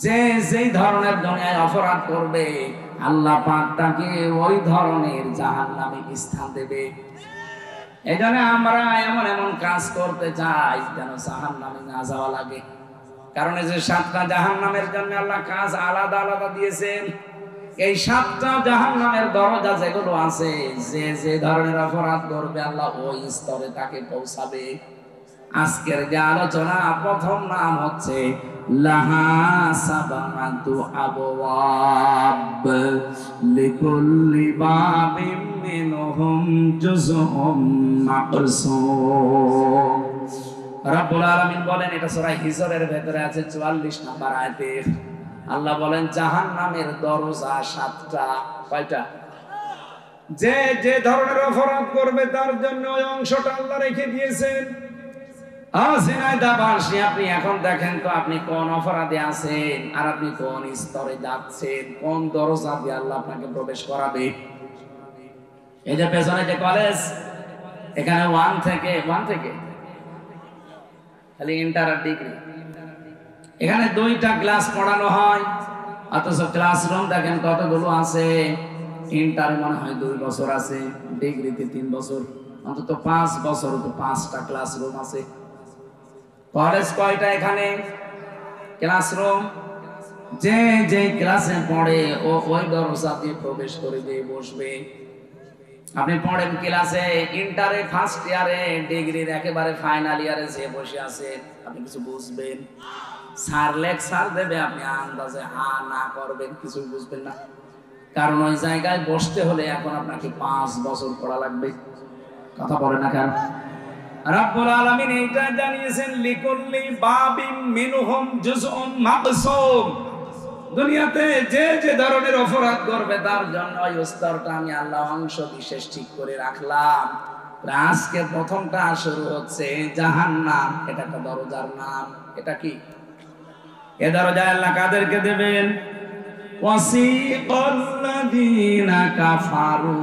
[SPEAKER 1] যে যেই ধরনের দুনিয়ায় অপরাধ করবে আল্লাহ পাক তাকে ওই ধরনের জাহান্নামে স্থান দেবে। এজন্য আমরা এমন এমন কাজ করতে চাই যেন জাহান্নামে না যাওয়া লাগে। কারণ এই যে 7টা জাহান্নামের জন্য আল্লাহ কাজ আলাদা আলাদা দিয়েছেন। এই 7টা জাহান্নামের দরজা যেগুলো আছে, যে যে ধরনের অপরাধ করবে আল্লাহ ওই স্তরে তাকে পৌঁছাবে। আজকের যে আলোচনা প্রথম নাম হচ্ছে লাহা সাবাতু আবওয়াব লিকুল্লি বাবিম মিনহুম জুজউম মাকসুম। রব্বুল আলামিন বলেন, এটা সূরা হিজরের ভেতরে আছে 44 নম্বর আয়াতে। আল্লাহ বলেন জাহান্নামের দরজা 7টা। কয়টা?
[SPEAKER 2] যে যে ধরনের অপরাধ করবে তার জন্য ওই অংশটা আল্লাহ রেখে দিয়েছেন।
[SPEAKER 1] ঝিনাইদহবাসী, আপনি এখন দেখেন তো আপনি কোন অপরাধে আছেন আর আপনি কোন স্তরে যাচ্ছেন, কোন দরজা দিয়ে আল্লাহ আপনাকে প্রবেশ করাবে। এই যে পেছনে যে কলেজ, এখানে 1 থেকে খালি ইন্টার আর ডিগ্রি, এখানে 2টা ক্লাস পড়ানো হয়, অথচ ক্লাসরুম দেখেন কতগুলো আছে। ইন্টারে মনে হয় 2 বছর আছে, ডিগ্রিতে 3 বছর, অন্তত 5 বছর তো 5টা ক্লাসরুম আছে। কলেজ কয়টা এখানে ক্লাসরুম? যে যে ক্লাসে পড়ে ও ওই দরজা দিয়ে প্রবেশ করে দিয়ে বসবে। আপনি পড়েন ক্লাসে, ইন্টারে ফার্স্ট ইয়ারে, ডিগ্রির একেবারে ফাইনাল ইয়ারে যে বসে আছেন, আপনি কিছু বুঝবেন? স্যার লেকচার দেবে, আপনি আন্দাজে হা না করবেন, কিছু বুঝবেন না। কারণ ওই জায়গায় বসতে হলে এখন আপনাকে 5 বছর পড়া লাগবে। কথা বলে না কেন?
[SPEAKER 2] রব্বুল আলামিন এইটা জানিয়েছেন লিকুল্লি বাবিম মিনহুম জুজউম মাকসুম। দুনিয়াতে যে যে ধরনের অপরাধ করবে তার জন্য ওই স্তরটা আমি আল্লাহ অংশ বিশেষ ঠিক করে রাখলাম।
[SPEAKER 1] আজকে প্রথমটা শুরু হচ্ছে জাহান্নাম। এটা একটা দরজার নাম। এটা কি?
[SPEAKER 2] এ দরজা আল্লাহ কাদেরকে দেবেন?
[SPEAKER 1] ওয়াসিকাল্লাযীনা কাফারু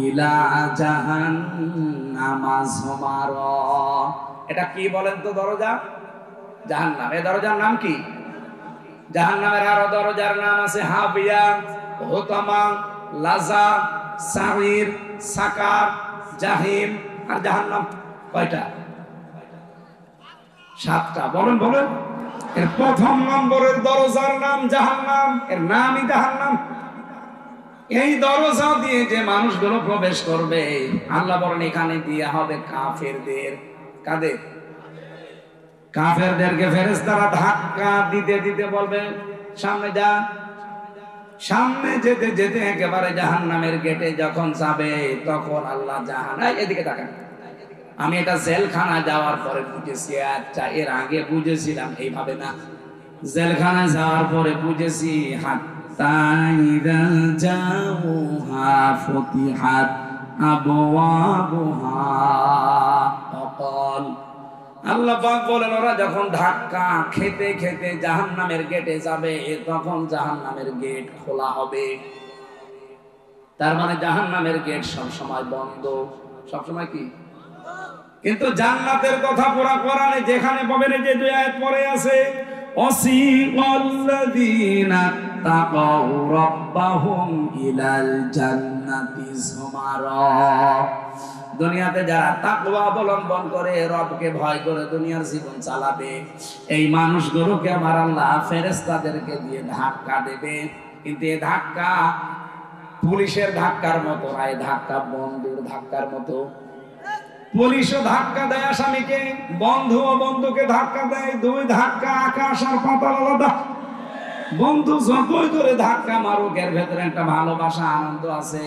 [SPEAKER 1] ইলা জাহান্নামা যুমারা। এটা কি বলেন তো? দরজা জাহান্নাম। এই দরজার নাম কি? জাহান্নামের আরো দরজার নাম আছে হাবিয়া, হুতামা, লাজা, সাঈর, সাকার, জাহিম আর জাহান্নাম। কয়টা? 7টা। বলেন বলেন।
[SPEAKER 2] এর প্রথম নম্বরের দরজার নাম জাহান্নাম, এর নামই জাহান্নাম।
[SPEAKER 1] এই দরজা দিয়ে যে মানুষগুলো প্রবেশ করবে আল্লাহ বলেন এখানে দিয়ে হবে কাফেরদের। কাদের?
[SPEAKER 2] কাফেরদেরকে ফেরেশতারা ধাক্কা দিতে দিতে বলবে সামনে যা। সামনে যেতে যেতে একেবারে জাহান্নামের গেটে যখন যাবে তখন আল্লাহ জাহান্নাম, এদিকে তাকান,
[SPEAKER 1] আমি এটা জেলখানা যাওয়ার পরে বুঝেছি। আচ্ছা, এর আগে বুঝেছিলাম এইভাবে না, জেলখানা যাওয়ার পরে বুঝেছি। হাত্তা ইযা জাউহা ফুতিহাত আবওয়াবুহা ফাকাল। আল্লাহ পাক বলেন ওরা যখন ধাক্কা খেতে খেতে জাহান্নামের গেটে যাবে তখন জাহান্নামের গেট খোলা হবে। তার মানে জাহান্নামের গেট সব সময় বন্ধ। সব সময় কি?
[SPEAKER 2] কিন্তু জান্নাতের কথা পুরা কোরআনে যেখানে পাবেন, যে 2 আয়াত পরে আছে,
[SPEAKER 1] ওয়াসিকাল্লাযীনা তাকাউ রাব্বাহুম ইলাল জান্নাতি যুমারা। দুনিয়াতে যারা তাকওয়া অবলম্বন করে, রবকে ভয় করে দুনিয়ার জীবন চালাবে, এই মানুষগুলোকে আমার আল্লাহ ফেরেশতাদেরকে দিয়ে ধাক্কা দেবে। কিন্তু এই ধাক্কা পুলিশের ধাক্কার মতো না, এই ধাক্কা বন্ধুর ধাক্কার মতো।
[SPEAKER 2] পুলিশও ধাক্কা দেয় আসামিকে, বন্ধুও বন্ধুকে ধাক্কা দেয়। 2 ধাক্কা আকাশ আর পাতাল আলাদা।
[SPEAKER 1] বন্ধু যতই করে ধাক্কা মারুক এর ভেতরে একটা ভালোবাসা আনন্দ আছে,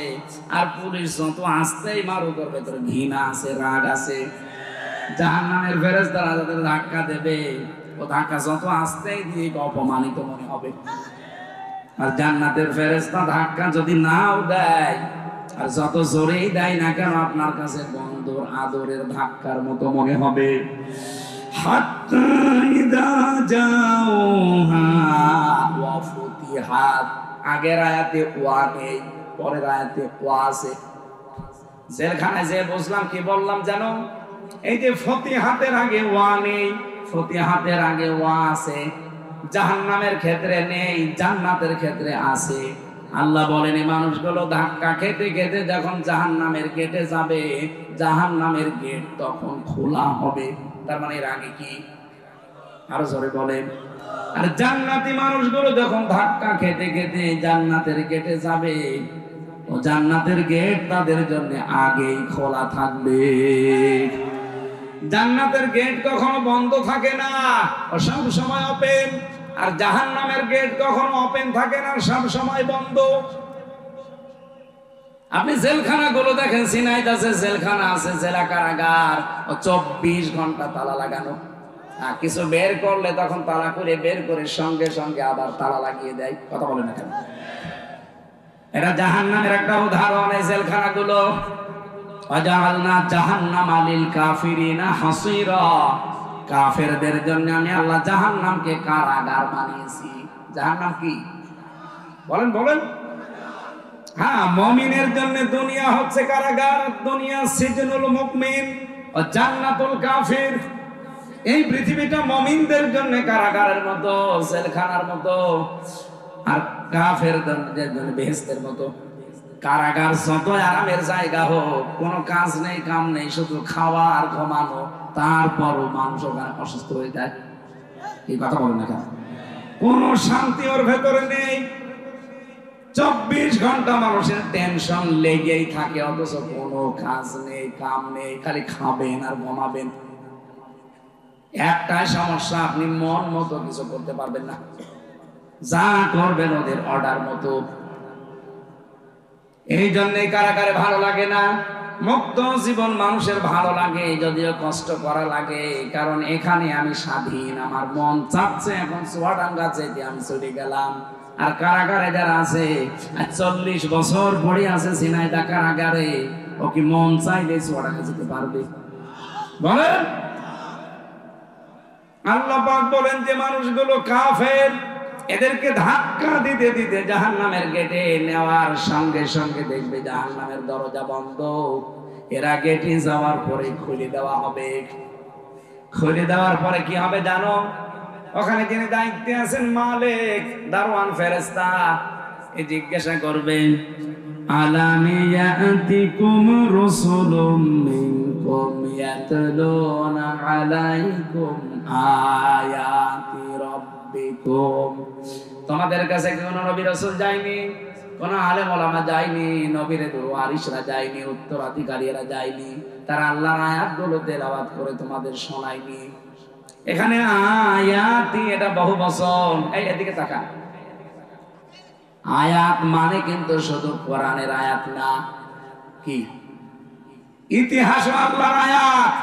[SPEAKER 1] আর পুলিশ যত আসতেই মারুক এর ভেতরে ঘৃণা আছে, রাগ আছে। জাহান্নামের ফেরেশতারা যাদের ধাক্কা দেবে, ও ধাক্কা যত আসতেই দিয়ে অপমানিত মনে হবে। আর জান্নাতের ফেরেশতা ধাক্কা যদি নাও দেয় আর যত জোরেই দেয় না কেন, আপনার কাছে বন্ধুর আদরের ধাক্কার মতো মনে হবে। হাত্তা ইযা জাউহা ওয়া ফুতিহাত
[SPEAKER 2] আগের আয়াতে ওয়া নেই, পরের আয়াতে ওয়া আছে। জেলখানায় যে বুঝলাম, কি বললাম জানো? এই যে ফতিহাতের আগে ওয়া নেই, ফতিহাতের আগে ওয়া আছে। জাহান্নামের ক্ষেত্রে নেই, জান্নাতের ক্ষেত্রে আছে। আল্লাহ বলেন এই মানুষগুলো ধাক্কা খেতে খেতে যখন জাহান্নামের গেটে যাবে, জাহান্নামের গেট তখন খোলা হবে। তার মানে এর আগে কি? আরো জোরে বলেন। আর জান্নাতি মানুষগুলো যখন ধাক্কা খেতে খেতে জান্নাতের গেটে যাবে, ও জান্নাতের গেট তাদের জন্য আগেই খোলা থাকবে। জান্নাতের গেট কখনো বন্ধ থাকে না, ও সব সময় ওপেন। আর জাহান্নামের গেট কখনো ওপেন থাকে না, সব সময় বন্ধ। আপনি জেলখানা গুলো দেখেন, সিনাইতে আছে জেলখানা, আছে জেলা কারাগার, ও 24 ঘন্টা তালা লাগানো। কিছু বের করলে তখন তালা করে বের করে সঙ্গে সঙ্গে আবার তালা লাগিয়ে দেয়। কথা বলে না কেন? এটা জাহান্নামের একটা উদাহরণ। এই জেলখানা গুলো, ওয়াজআলনা জাহান্নামা লিল কাফিরিনা হাসীরা, কাফেরদের জন্য আমি আল্লাহ জাহান্নামকে কারাগার বানিয়েছি। জাহান্নাম কি বলেন? বলেন। হ্যাঁ, মুমিনের জন্য দুনিয়া হচ্ছে কারাগার, দুনিয়া সিজনুল মুমিন ও জান্নাতুল কাফির। এই পৃথিবীটা মুমিনদের জন্য কারাগারের মতো, জেলখানার মতো, আর কাফেরদের জন্য বেহেশতের মতো। কারাগার যত আরামের জায়গা হোক, কোনো কাজ নেই, কাম নেই, শুধু খাওয়া আর ঘুমানো, তারপরও মানুষ ওখানে অসুস্থ হয়ে যায়। এই কথা বলেন না কেন? কোনো শান্তি ওর ভেতরে নেই। 24 ঘন্টা মানুষের টেনশন লেগেই থাকে, অথচ কোনো কাজ নেই, কাম নেই, খালি খাবেন আর ঘুমাবেন। একটাই সমস্যা, আপনি মন মতো কিছু করতে পারবেন না, যা করবেন ওদের অর্ডার মতো। এই জন্যই কারাগারে ভালো লাগে না। মুক্ত জীবন মানুষের ভালো লাগে, যদিও কষ্ট করা লাগে, কারণ এখানে আমি স্বাধীন, আমার মন চাচ্ছে এখন চুয়াডাঙ্গা যেতে, আমি চলে গেলাম। আর কারাগারে যারা আছে, 40 বছর পড়ে আছে ঝিনাইদহ কারাগারে, ও কি মন চাইলে চুয়াডাঙ্গা যেতে পারবে? বলেন। আল্লাহ পাক বলেন যে মানুষগুলো কাফের, এদেরকে ধাক্কা দিতে দিতে জাহান্নামের গেটে নেওয়ার সঙ্গে সঙ্গে দেখবে জাহান্নামের দরজা বন্ধ। এরা গেটে যাওয়ার পরে খুলে দেওয়া হবে। খুলে দেওয়ার পরে কি হবে জানো? ওখানে যিনি দায়িত্বে আছেন, মালিক, দারওয়ান, ফেরেশতা, এ জিজ্ঞাসা করবেন, আলাম ইয়াতিকুম রাসূলুম মিনকুম ইয়াতলুনা আলাইকুম আয়াতি রাব্বিকুম। তোমাদের কাছে কোন নবী রাসূল যায়নি, কোন আলেম ওলামা যায়নি, নবীর ওয়ারিসরা যায়নি, উত্তরাধিকারীরা যায়নি, তারা আল্লাহর আয়াতগুলো তেলাওয়াত করে তোমাদের শোনায়নি? এখানে আয়াতি, এটা বহু বচন। এই এদিকে তাকান। আয়াত মানে কিন্তু শুধু কোরআনের আয়াত না, কি ইতিহাস আল্লাহর আয়াত।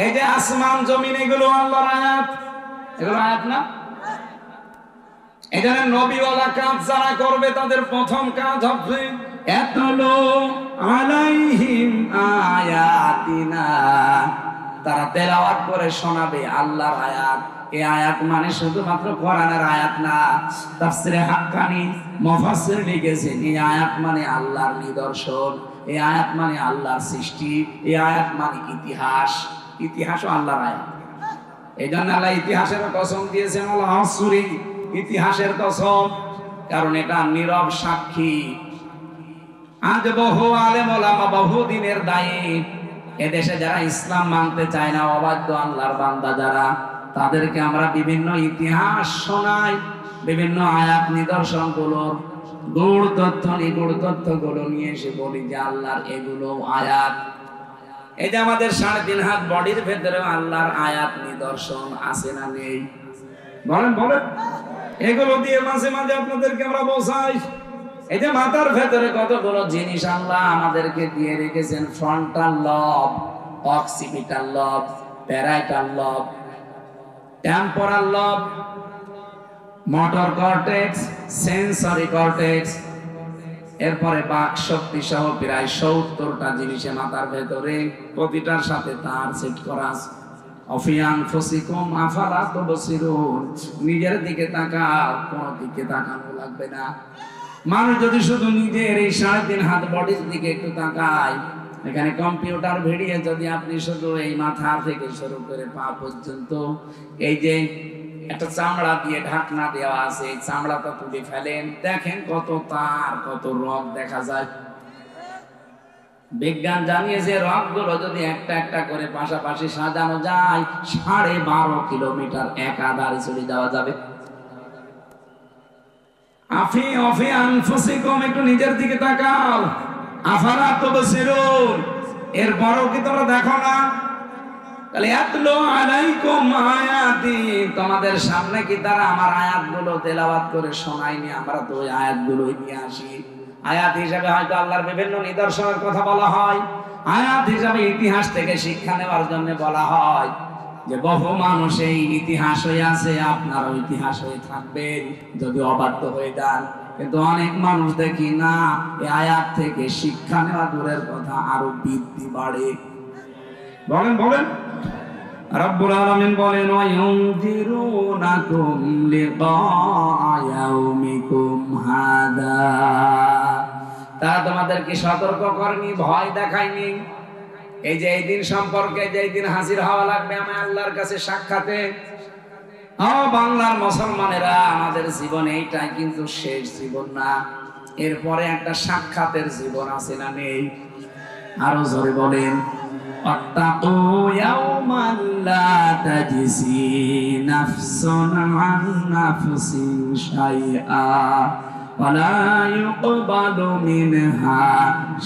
[SPEAKER 2] এই যে আসমান জমিন, এগুলো আল্লাহর আয়াত, এগুলো আয়াত না? এখানে নবীওয়ালা কাজ যারা করবে, তাদের প্রথম কাজ হবে ইয়াতলু আলাইহিম আয়াতিনা, তারা তেলাওয়াত করে শোনাবে আল্লাহর আয়াত। এই আয়াত মানে শুধুমাত্র কোরআনের আয়াত না। তাফসীরে হাক্কানি মুফাসসির লিখেছেন, এই আয়াত মানে আল্লাহর নিদর্শন, এই আয়াত মানে আল্লাহর সৃষ্টি, এই আয়াত মানে ইতিহাস। ইতিহাসও আল্লাহর আয়াত। এই জন্য আল্লাহ ইতিহাসের কসম দিয়েছেন, আল আসরি, ইতিহাসের কসম, কারণ এটা নীরব সাক্ষী। আজ বহু আলেম ওলামা, বহু দিনের দায়ী, এদেশে যারা ইসলাম মানতে চায় না, অবাধ্য আল্লাহর বান্দা যারা, তাদেরকে আমরা বিভিন্ন ইতিহাস শোনাই, বিভিন্ন আয়াত নিদর্শন গুলোর গূঢ় তথ্য, নিগূঢ় তথ্য গুলো নিয়ে এসে বলি যে আল্লাহর এগুলো আয়াত। এই যে আমাদের 3.5 হাত বডির ভেতরে আল্লাহর আয়াত নিদর্শন আছে না নেই? বলেন বলেন। এগুলো দিয়ে মাঝে মাঝে আপনাদেরকে আমরা বোঝাই। এই যে মাথার ভেতরে কতগুলো জিনিস আল্লাহ আমাদেরকে দিয়ে রেখেছেন, ফ্রন্টাল লব, অক্সিপিটাল লব, প্যারাইটাল লব, টেম্পোরাল লব, মোটর কর্টেক্স, সেন্সরি কর্টেক্স, এরপরে বাক শক্তি সহ প্রায় 70টা জিনিসে মাথার ভেতরে, প্রতিটার সাথে তার সেট করা আছে। অফিয়ান ফসিকুম আফালা তুবসিরুন, নিজের দিকে তাকাও, কোন দিকে তাকানো লাগবে না। মানুষ যদি শুধু নিজের এই 3.5 হাত বডির দিকে একটু তাকায়, এখানে কম্পিউটার ভিড়িয়ে যদি আপনি শুধু এই মাথা থেকে শুরু করে পা পর্যন্ত এই যে একটা চামড়া দিয়ে ঢাকনা দেওয়া আছে, এই চামড়াটা তুলে ফেলেন, দেখেন কত তার কত রগ দেখা যায়। বিজ্ঞান জানিয়েছে রগগুলো যদি একটা একটা করে পাশাপাশি সাজানো যায় 12.5 কিলোমিটার একাধারে চলে যাওয়া যাবে। আফি আফি আনফুসিকুম, একটু নিজের দিকে তাকাও। আফালা তুবসিরুন, এরপরও কি তোমরা দেখো না? তাহলে ইয়াতলু আলাইকুম আয়াতি, তোমাদের সামনে কি তারা আমার আয়াতগুলো তেলাওয়াত করে শোনায়নি? আমরা তো ওই আয়াতগুলোই নিয়ে আসি। আয়াত হিসাবে হয়তো আল্লাহর বিভিন্ন নিদর্শনের কথা বলা হয়, আয়াত হিসাবে ইতিহাস থেকে শিক্ষা নেওয়ার জন্য বলা হয় যে বহু মানুষ এই ইতিহাস হয়ে আছে, আপনারও ইতিহাস হয়ে থাকবেন যদি অবাধ্য হয়ে যান। কিন্তু অনেক মানুষ দেখি না এই আয়াত থেকে শিক্ষা নেওয়া দূরের কথা আরো বৃদ্ধি বাড়ে। বলেন বলেন, রব্বুল আলামিন বলেন ওয়ায়ুনযিরুনাকুম লিকা ইয়াউমিকুম হাদা, তারা তোমাদেরকে সতর্ক করেনি, ভয় দেখায়নি এই যে এই দিন সম্পর্কে, যে এই দিন হাজির হওয়া লাগবে আমি আল্লাহর কাছে সাক্ষাতে। বাংলার মুসলমানেরা, আমাদের জীবন এইটাই কিন্তু শেষ জীবন না, এরপরে একটা সাক্ষাতের জীবন আছে না নেই? আরো জোরে বলেন, ওয়াত্তাকু ইয়াওমান লা তাজসি নাফসুন আন নাফসিন শাইআ ওয়ালা ইউকবালু মিনহা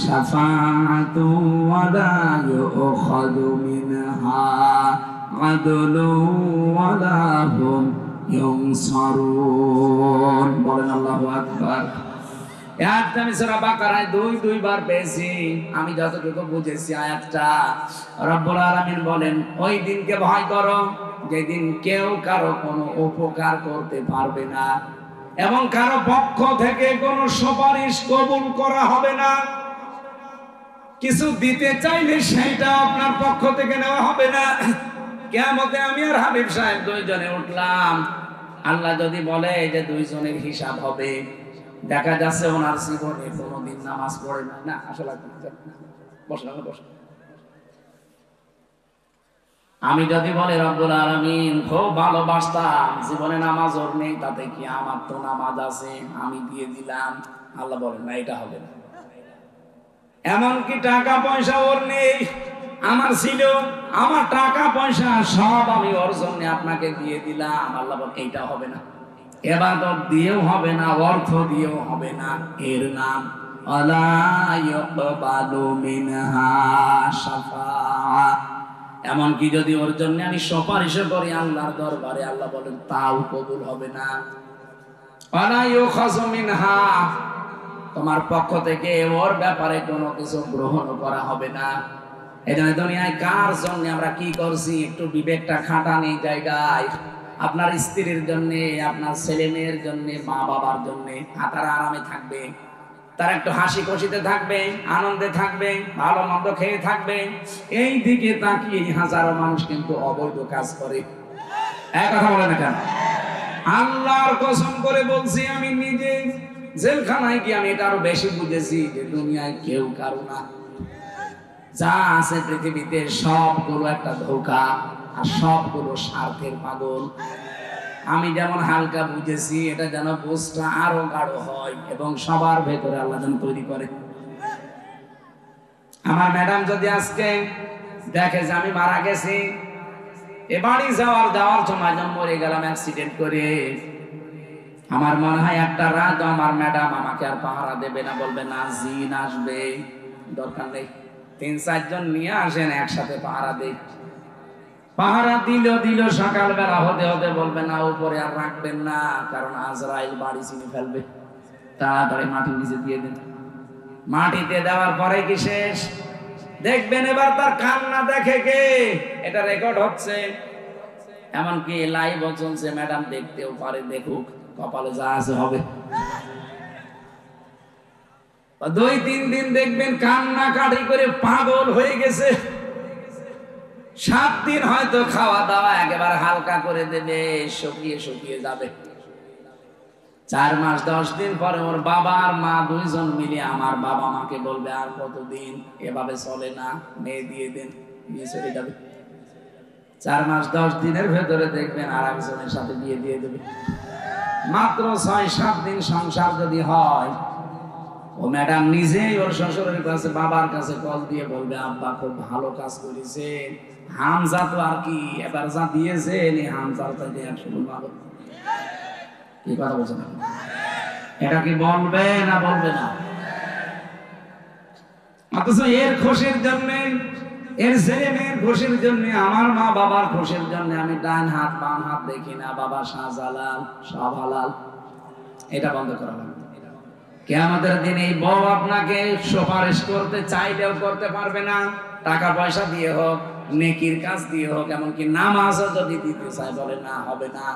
[SPEAKER 2] শাফাআতু ওয়ালা ইউখাযু মিনহা আদলু ওয়ালা হুম ইউনসারুন। বলেন আল্লাহু আকবার। আয়াতটা আমি সূরা বাকারায় 2 বার পেয়েছি। আমি যতটুকু বুঝেছি আয়াতটা, রব্বুল আলামিন বলেন ওই দিনকে ভয় করো যেদিন কেউ কারো কোনো উপকার করতে পারবে না এবং কারো পক্ষ থেকে কোনো সুপারিশ কবুল করা হবে না। কিছু দিতে চাইলে সেটা আপনার পক্ষ থেকে নেওয়া হবে না। কিয়ামতে আমি আর হাবিব সাহেব 2 জনে উঠলাম, আল্লাহ যদি বলে যে 2 জনের হিসাব হবে, দেখা যাচ্ছে ওনার জীবনে কোনোদিন নামাজ পড়ে না। আসলে বসে আমি যদি বলে রব্বুল আলামিন খুব ভালোবাসতাম, জীবনে নামাজ ওর নেই, তাতে কি আমার তো নামাজ আছে, আমি দিয়ে দিলাম। আল্লাহ বলেন না, এটা হবে না। এমনকি টাকা পয়সা ওর নেই, আমার ছিল, আমার টাকা পয়সা সব আমি ওর জন্য আপনাকে দিয়ে দিলাম। আল্লাহ বলেন এইটা হবে না, ইবাদত দিয়েও হবে না, অর্থ দিয়েও হবে না। এর নাম আলা ইউকবালু মিনহা শাফাআ। এমনকি যদি ওর জন্য আমি সুপারিশ করি আল্লাহর দরবারে, আল্লাহ বলেন তাও কবুল হবে না। আলা ইউখাযু মিনহা, তোমার পক্ষ থেকে ওর ব্যাপারে কোনো কিছু গ্রহণ করা হবে না। এই জন্য দুনিয়ায় কার জন্য আমরা কি করছি একটু বিবেকটা খাটান এই জায়গায়। আপনার স্ত্রীর জন্য, আপনার ছেলে মেয়ের জন্য, মা বাবার জন্য, তারা আরামে থাকবে, তারা একটু হাসি খুশিতে থাকবে, আনন্দে থাকবে, ভালো মন্দ খেয়ে থাকবে। এই দিকে তাকিয়ে হাজারো মানুষ কিন্তু অবৈধ কাজ করে। এক কথা বলে না কেন? আল্লাহর কসম করে বলছি, আমি নিজে জেলখানায় গিয়ে আমি এটা আরো বেশি বুঝেছি যে দুনিয়ায় কেউ কারো না। যা আছে পৃথিবীতে সবগুলো একটা ধোঁকা, আর সবগুলো স্বার্থের পাগল। আমি যেমন হালকা বুঝেছি, এটা যেন বুঝটা আরো গাঢ় হয় এবং সবার ভেতরে আল্লাহ যেন তৈরি করে। আমার ম্যাডাম যদি আজকে দেখে যে আমি মারা গেছি, এ বাড়ি যাওয়ার সময় যখন মরে গেলাম অ্যাক্সিডেন্ট করে, আমার মনে হয় একটা রাত আমার ম্যাডাম আমাকে আর পাহারা দেবে না, বলবে না জিন আসবে, দরকার নেই, 3-4 জন নিয়ে আসেন একসাথে পাহারা দেই। পাহারা দিল সকালবেলা হতে হতে বলবে না উপরে আর রাখবেন না, কারণ আজরাইল বাড়ি চিনে ফেলবে, তাড়াতাড়ি মাটির নিচে দিয়ে দেন। মাটিতে দেওয়ার পরে কি শেষ? দেখবেন এবার তার কান্না দেখে কে, এটা রেকর্ড হচ্ছে, এমনকি লাইভ চলছে, ম্যাডাম দেখতেও পারে, দেখুক, কপালে যা আছে হবে। 2-3 দিন দেখবেন কান্না কাটি করে পাগল হয়ে গেছে। 7 দিন হয়তো খাওয়া দাওয়া একেবারে হালকা করে দেবে, শুকিয়ে যাবে।
[SPEAKER 1] 4 মাস 10 দিন পরে ওর বাবা আর মা দুইজন মিলে আমার বাবা মাকে বলবে আর কতদিন এভাবে চলে না, মেয়ে দিয়ে দেন, বিয়ে চলে যাবে। 4 মাস 10 দিনের ভেতরে দেখবেন আর একজনের সাথে বিয়ে দিয়ে দেবে। মাত্র 6-7 দিন সংসার যদি হয়, ও ম্যাডাম নিজেই ওর শ্বশুরের কাছে বাবার কাছে কল দিয়ে বলবে আব্বা খুব ভালো কাজ করেছে, হামজা তো আর কি এবার যা দিয়েছে হামজার চাইতে 100 গুণ ভালো। কি কথা বলছেন? এটা কি বলবে না বলবে না? অথচ এর খুশির জন্য, এর ছেলে মেয়ের খুশির জন্য, আমার মা বাবার খুশির জন্য আমি ডান হাত বাম হাত দেখি না, বাবা শাহজালাল সব হালাল, এটা বন্ধ করা লাগবে। কিয়ামতের দিন এই বউ আপনাকে সুপারিশ করতে চাইলেও করতে পারবে না, টাকা পয়সা দিয়ে হোক, নেকির কাজ দিয়ে হোক, এমনকি নামাজও যদি দিতে চাই বলে না, হবে না।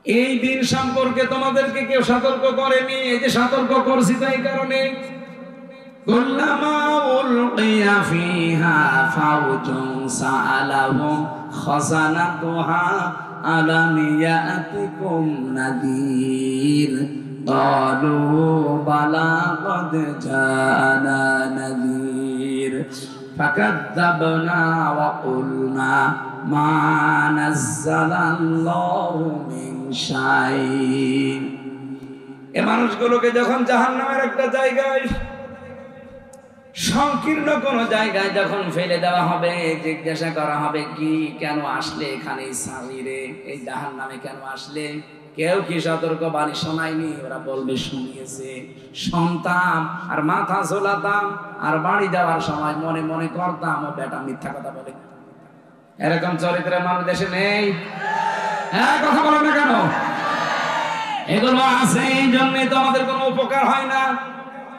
[SPEAKER 1] এই দিন সম্পর্কে তোমাদেরকে কেউ সতর্ক করেনি, এই যে সতর্ক করছি তো এই কারণে, কুল্লামা উলকিয়া ফিহা ফাউজুন সাআলাহুম খাযানাতুহা আলাম ইয়াতিকুম নাযীর ক্বালু বালা ক্বাদ জাআনা নাযীর ফাকাযযাবনা ওয়া কুলনা মা নাযালাল্লাহু মিন শাইইন। এ মানুষগুলোকে যখন জাহান্নামের একটা জায়গায়, সংকীর্ণ কোন জায়গায় যখন ফেলে দেওয়া হবে, জিজ্ঞাসা করা হবে কি কেন আসলে এখানে, সামিরে এই জাহান্নামে কেন আসলে, কেউ কি সতর্ক বাণী শোনায়নি? ওরা বলবে শুনিয়েছে, শুনতাম আর মাথা ঝোলাতাম আর বাড়ি যাওয়ার সময় মনে মনে করতাম ও বেটা মিথ্যা কথা বলে। এরকম চরিত্রের মানুষ দেশে নেই? হ্যাঁ, কথা বলো না কেন? এগুলো আছে, এই জন্যই তো আমাদের কোনো উপকার হয় না।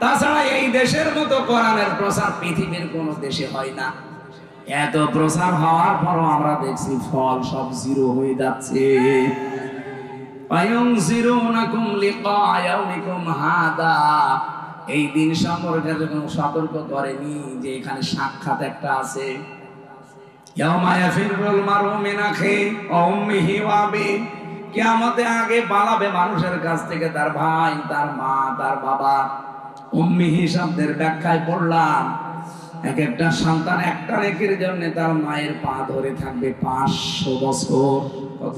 [SPEAKER 1] তাছাড়া এই দেশের মতো কোরআনের প্রচার পৃথিবীর কোন দেশে হয় না। এত প্রচার হওয়ার পরও আমরা দেখছি ফল সব জিরো হয়ে যাচ্ছে। এই দিন সম্পর্কে যখন সতর্ক করেনি যে এখানে সাক্ষাৎ একটা আছে, কিয়ামতে আগে পালাবে মানুষের কাছ থেকে তার ভাই, তার মা, তার বাবা। উম্মিহি শব্দের ব্যাখ্যায় পড়লাম, এক একটা সন্তান একটা নেকির জন্য তার মায়ের পা ধরে থাকবে 500 বছর। কত?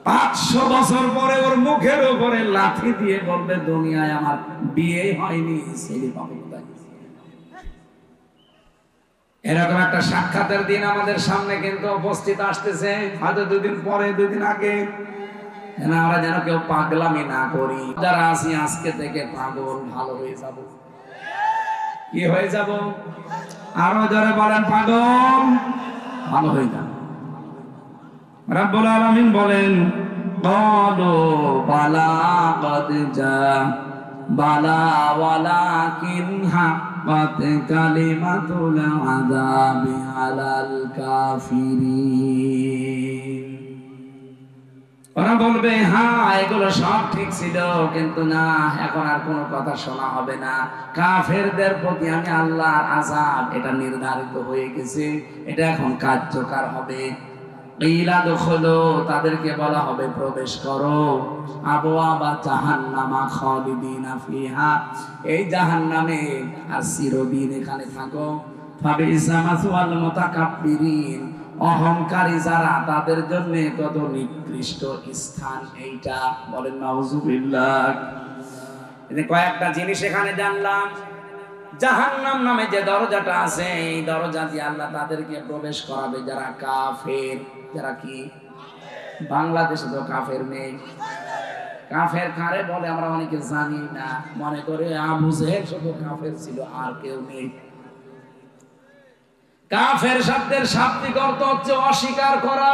[SPEAKER 1] 500 বছর পরে ওর মুখের উপরে লাঠি দিয়ে বলবে দুনিয়ায় আমার বিয়ে হয়নি, ছেলে পাবো কোথায়? এরকম একটা সাক্ষাতের দিন আমাদের সামনে কিন্তু উপস্থিত আসতেছে, হয়তো 2 দিন পরে, 2 দিন আগে। আমরা যেন কেউ পাগলামি না করি। যারা আছি আজকে থেকে পাগল ভালো হয়ে যাব। কি হয়ে যাব? আরো যারা বলেন পাগল ভালো হয়ে যাব। রাব্বুল আলামিন বলেন ক্বালু বালা ক্বাদ জা বালা ওয়ালাকিন হাক্কাত কালিমাতুল আযাবি আলাল কাফিরিন। ওরা বলবে হ্যাঁ এগুলো সব ঠিক ছিল, কিন্তু না, এখন আর কোনো কথা শোনা হবে না। কাফেরদের প্রতি আমি আল্লাহর আযাব এটা নির্ধারিত হয়ে গেছে, এটা এখন কার্যকর হবে। ইলা দুখুলু, তাদেরকে বলা হবে প্রবেশ করো, আবওয়াবা জাহান্নামা খালিদিনা ফিহা, এই জাহান্নামে আর চিরদিন এখানে থাকো। ফাবিসা মাসওয়াল মুতাকাব্বিরিন, অহংকারী যারা তাদের জন্য কত নিকৃষ্ট স্থান এইটা। বলেন নাউজুবিল্লাহ। এই কয়েকটা জিনিস এখানে জানলাম। জাহান্নাম নামে যে দরজাটা আছে, এই দরজা দিয়ে আল্লাহ তাদেরকে প্রবেশ করাবে যারা কাফের। যারা কি? বাংলাদেশে তো কাফের নেই। কাফের কারে বলে আমরা অনেকে জানি না, মনে করে আবু জেহেল শুধু কাফের ছিল, আর কেউ নেই। কাফের শব্দের শাব্দিক অর্থ হচ্ছে অস্বীকার করা।